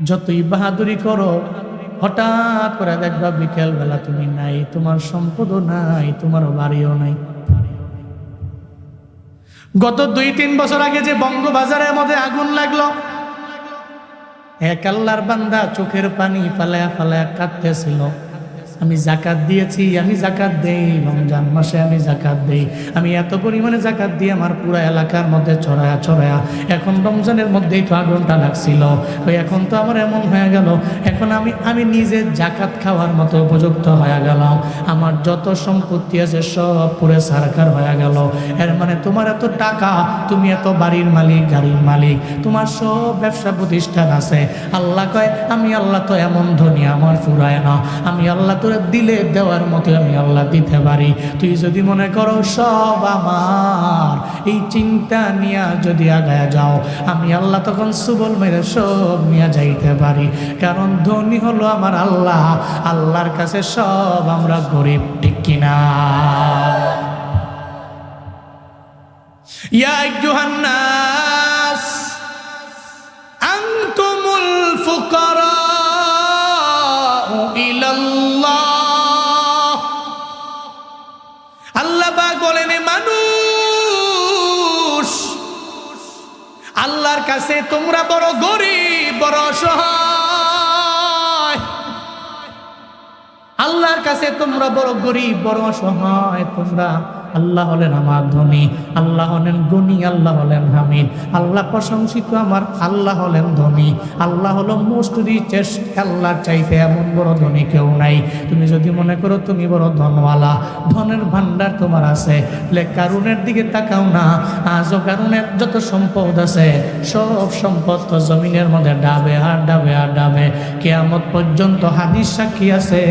যতই বাহাদুরি করো, হঠাৎ করে দেখবা বিকেল বেলা তুমি নাই, তোমার সম্পদও নাই, তোমার বাড়িও নাই। গত 2-3 বছর আগে যে বঙ্গবাজারের মধ্যে আগুন লাগলো, এক আল্লাহর বান্দা চোখের পানি ফালায়া ফালায়া কাঁদতেছিল। আমি জাকাত দিয়েছি, আমি জাকাত দেই, রমজান মাসে আমি জাকাত দেই, আমি এত পরিমাণে জাকাত দিয়ে আমার পুরো এলাকার মধ্যে ছড়ায়া ছড়ায়া, এখন রমজানের মধ্যেই তো আগুনটা লাগছিল, ওই এখন তো আমার এমন হয়ে গেল, এখন আমি নিজে জাকাত খাওয়ার মতো উপযুক্ত হয়ে গেলাম, আমার যত সম্পত্তি আছে সব পুরে সরকার হয়ে গেল। এর মানে তোমার এত টাকা, তুমি এত বাড়ির মালিক, গাড়ির মালিক, তোমার সব ব্যবসা প্রতিষ্ঠান আছে। আল্লাহ কয় আমি আল্লাহ তো এমন ধনী, আমার ফুরায় না, আমি আল্লাহ তোর দিলে দেওয়ার মতো আমি আল্লাহ দিতে পারি। তুই যদি মনে করো সব আমার, এই চিন্তা নিয়ে যদি আগায় যাও, আমি আল্লাহ তখন সুবল মেরে সব নিয়ে যাইতে পারি। কারণ ধনী হলো আমার আল্লাহ, আল্লাহর কাছে সব আমরা গরিব, ঠিক কিনা? ইয়া আইয়ুহান নাস আনতুমুল ফুকারা ইলাল্লাহ। আল্লাহ পাক বলেন মানুষ, আল্লাহর কাছে তোমরা বড় গরিব, বড় অসহায়। আল্লাহর কাছে তোমরা বড় গরিব, বড় অসহায়। তোমরা, আল্লাহ হলেন আমার ধনী, আল্লাহ হলেন গুণী, আল্লাহ হলেন হামিদ, আল্লাহ প্রশংসিত, আমার আল্লাহ হলেন ধনী, আল্লাহ হলো মোস্ট রিচেস্ট। আল্লাহর চাইতে এমন বড় ধনী কেউ নাই। তুমি যদি মনে করো তুমি বড় ধনওয়ালা, ধনের ভান্ডার তোমার আছে, কারুনের দিকে তাকাও না। আজও কারুনের যত সম্পদ আছে সব সম্পদ তো জমিনের মধ্যে ডাবে আর ডাবে আর ডাবে। কিয়ামত পর্যন্ত হাদিস সাক্ষী আছে,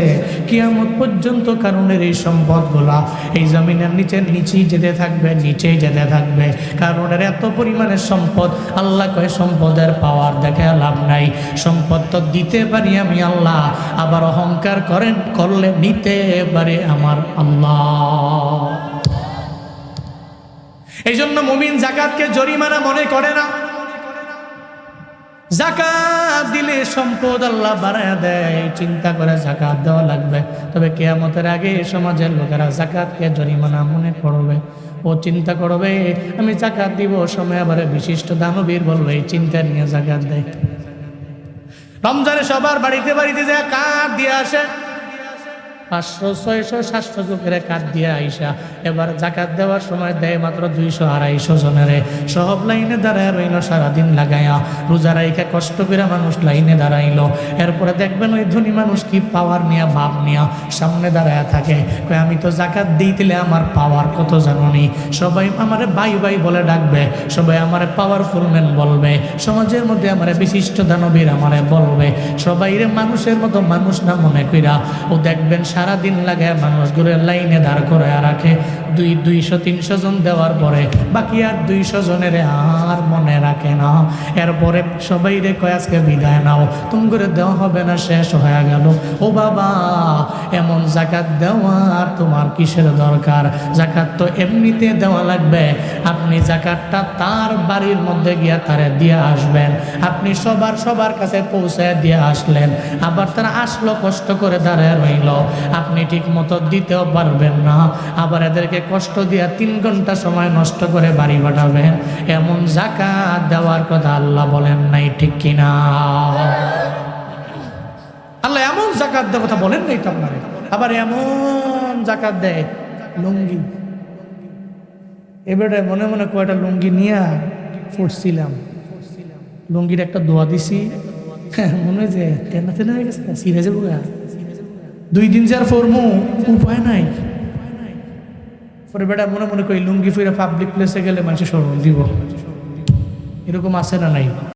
কিয়ামত পর্যন্ত কারুনের এই সম্পদগুলা এই জমিনের নিচেই যেতে থাকবে, নিচেই যেতে থাকবে। কারণ এর এত পরিমাণে সম্পদ। আল্লাহ কয় সম্পদের পাওয়ার দেখে লাভ নাই, সম্পদ তো দিতে পারি আমি আল্লাহ, আবার অহংকার করলে নিতে পারে আমার আল্লাহ। এই জন্য মুমিন যাকাতকে জরিমানা মনে করে না। যাকাত দিলে সম্পদ আল্লাহ বাড়ায় দেয়, চিন্তা করে যাকাত দেওয়া লাগবে। তবে কিয়ামতের আগে সমাজের লোকেরা যাকাতকে জরিমানা মনে করবে, ও চিন্তা করবে আমি যাকাত দিব, সময় আবার বিশিষ্ট দানবীর বলবে এই চিন্তা নিয়ে যাকাত দেয়। রমজানে সবার বাড়িতে বাড়িতে যায় কাঠ দিয়ে আসে, 500, 600, 700 লোকের কাঠ দিয়ে আইসা এবার জাকাত দেওয়ার সময় দেয় মাত্র 200, 250 জনেরে। সব লাইনে দাঁড়ায় রইল, সারাদিন লাগাইয়া রোজা রাইখা কষ্ট করে মানুষ লাইনে দাঁড়াইলো। এরপরে দেখবেন ওই ধনী মানুষ কি পাওয়ার নিয়া, ভাব নিয়া সামনে দাঁড়ায় থাকে, কই আমি তো জাকাত দিইলে আমার পাওয়ার কত জানি, সবাই আমারে ভাই ভাই বলে ডাকবে, সবাই আমারে পাওয়ারফুল ম্যান বলবে, সমাজের মধ্যে আমারে বিশিষ্ট দানবীর আমারে বলবে। সবাই রে মানুষের মতো মানুষ না মনে কইরা ও দেখবেন সারাদিন লাগায় মানুষগুলো লাইনে দাঁড় করে রাখে। 200-300 জন দেওয়ার পরে বাকি আর 200 জনের আর মনে রাখে না। এরপরে সবাই রে কয় আজকে বিদায় নাও, তুমি করে দেওয়া হবে না, শেষ হয়ে গেল। ও বাবা, এমন জাকাত দেওয়ার তোমার কিসের দরকার? জাকাত তো এমনিতে দেওয়া লাগবে। আপনি জাকাতটা তার বাড়ির মধ্যে গিয়া তারে দিয়ে আসবেন। আপনি সবার কাছে পৌঁছে দিয়ে আসলেন, আবার তারা আসলো কষ্ট করে দাঁড়ায় রইল, আপনি ঠিক মতো দিতেও পারবেন না, আবার এদেরকে কষ্ট দিয়া 3 ঘন্টা সময় নষ্ট করে বাড়ি পাঠাবেন। এমন যাকাত দেওয়ার কথা আল্লাহ বলেন নাই, ঠিক কিনা? আল্লাহ এমন যাকাত দেওয়ার কথা বলেন নাই তো আপনারে। আবার এমন যাকাত দেয় লুঙ্গি, এবারে মনে মনে কয়টা লুঙ্গি নিয়ে ফুটছিলাম, লুঙ্গির একটা দোয়া দিছি, মনে হয় যে তেনা তেনা হয়ে গেছে, সিরে যাবো। 2 দিন যার ফরমু উপায় নাই। পরে বেটা মনে মনে করি লুঙ্গি ফিরে পাবলিক প্লেসে গেলে মানুষের সরল দিব, এরকম আছে না নাই?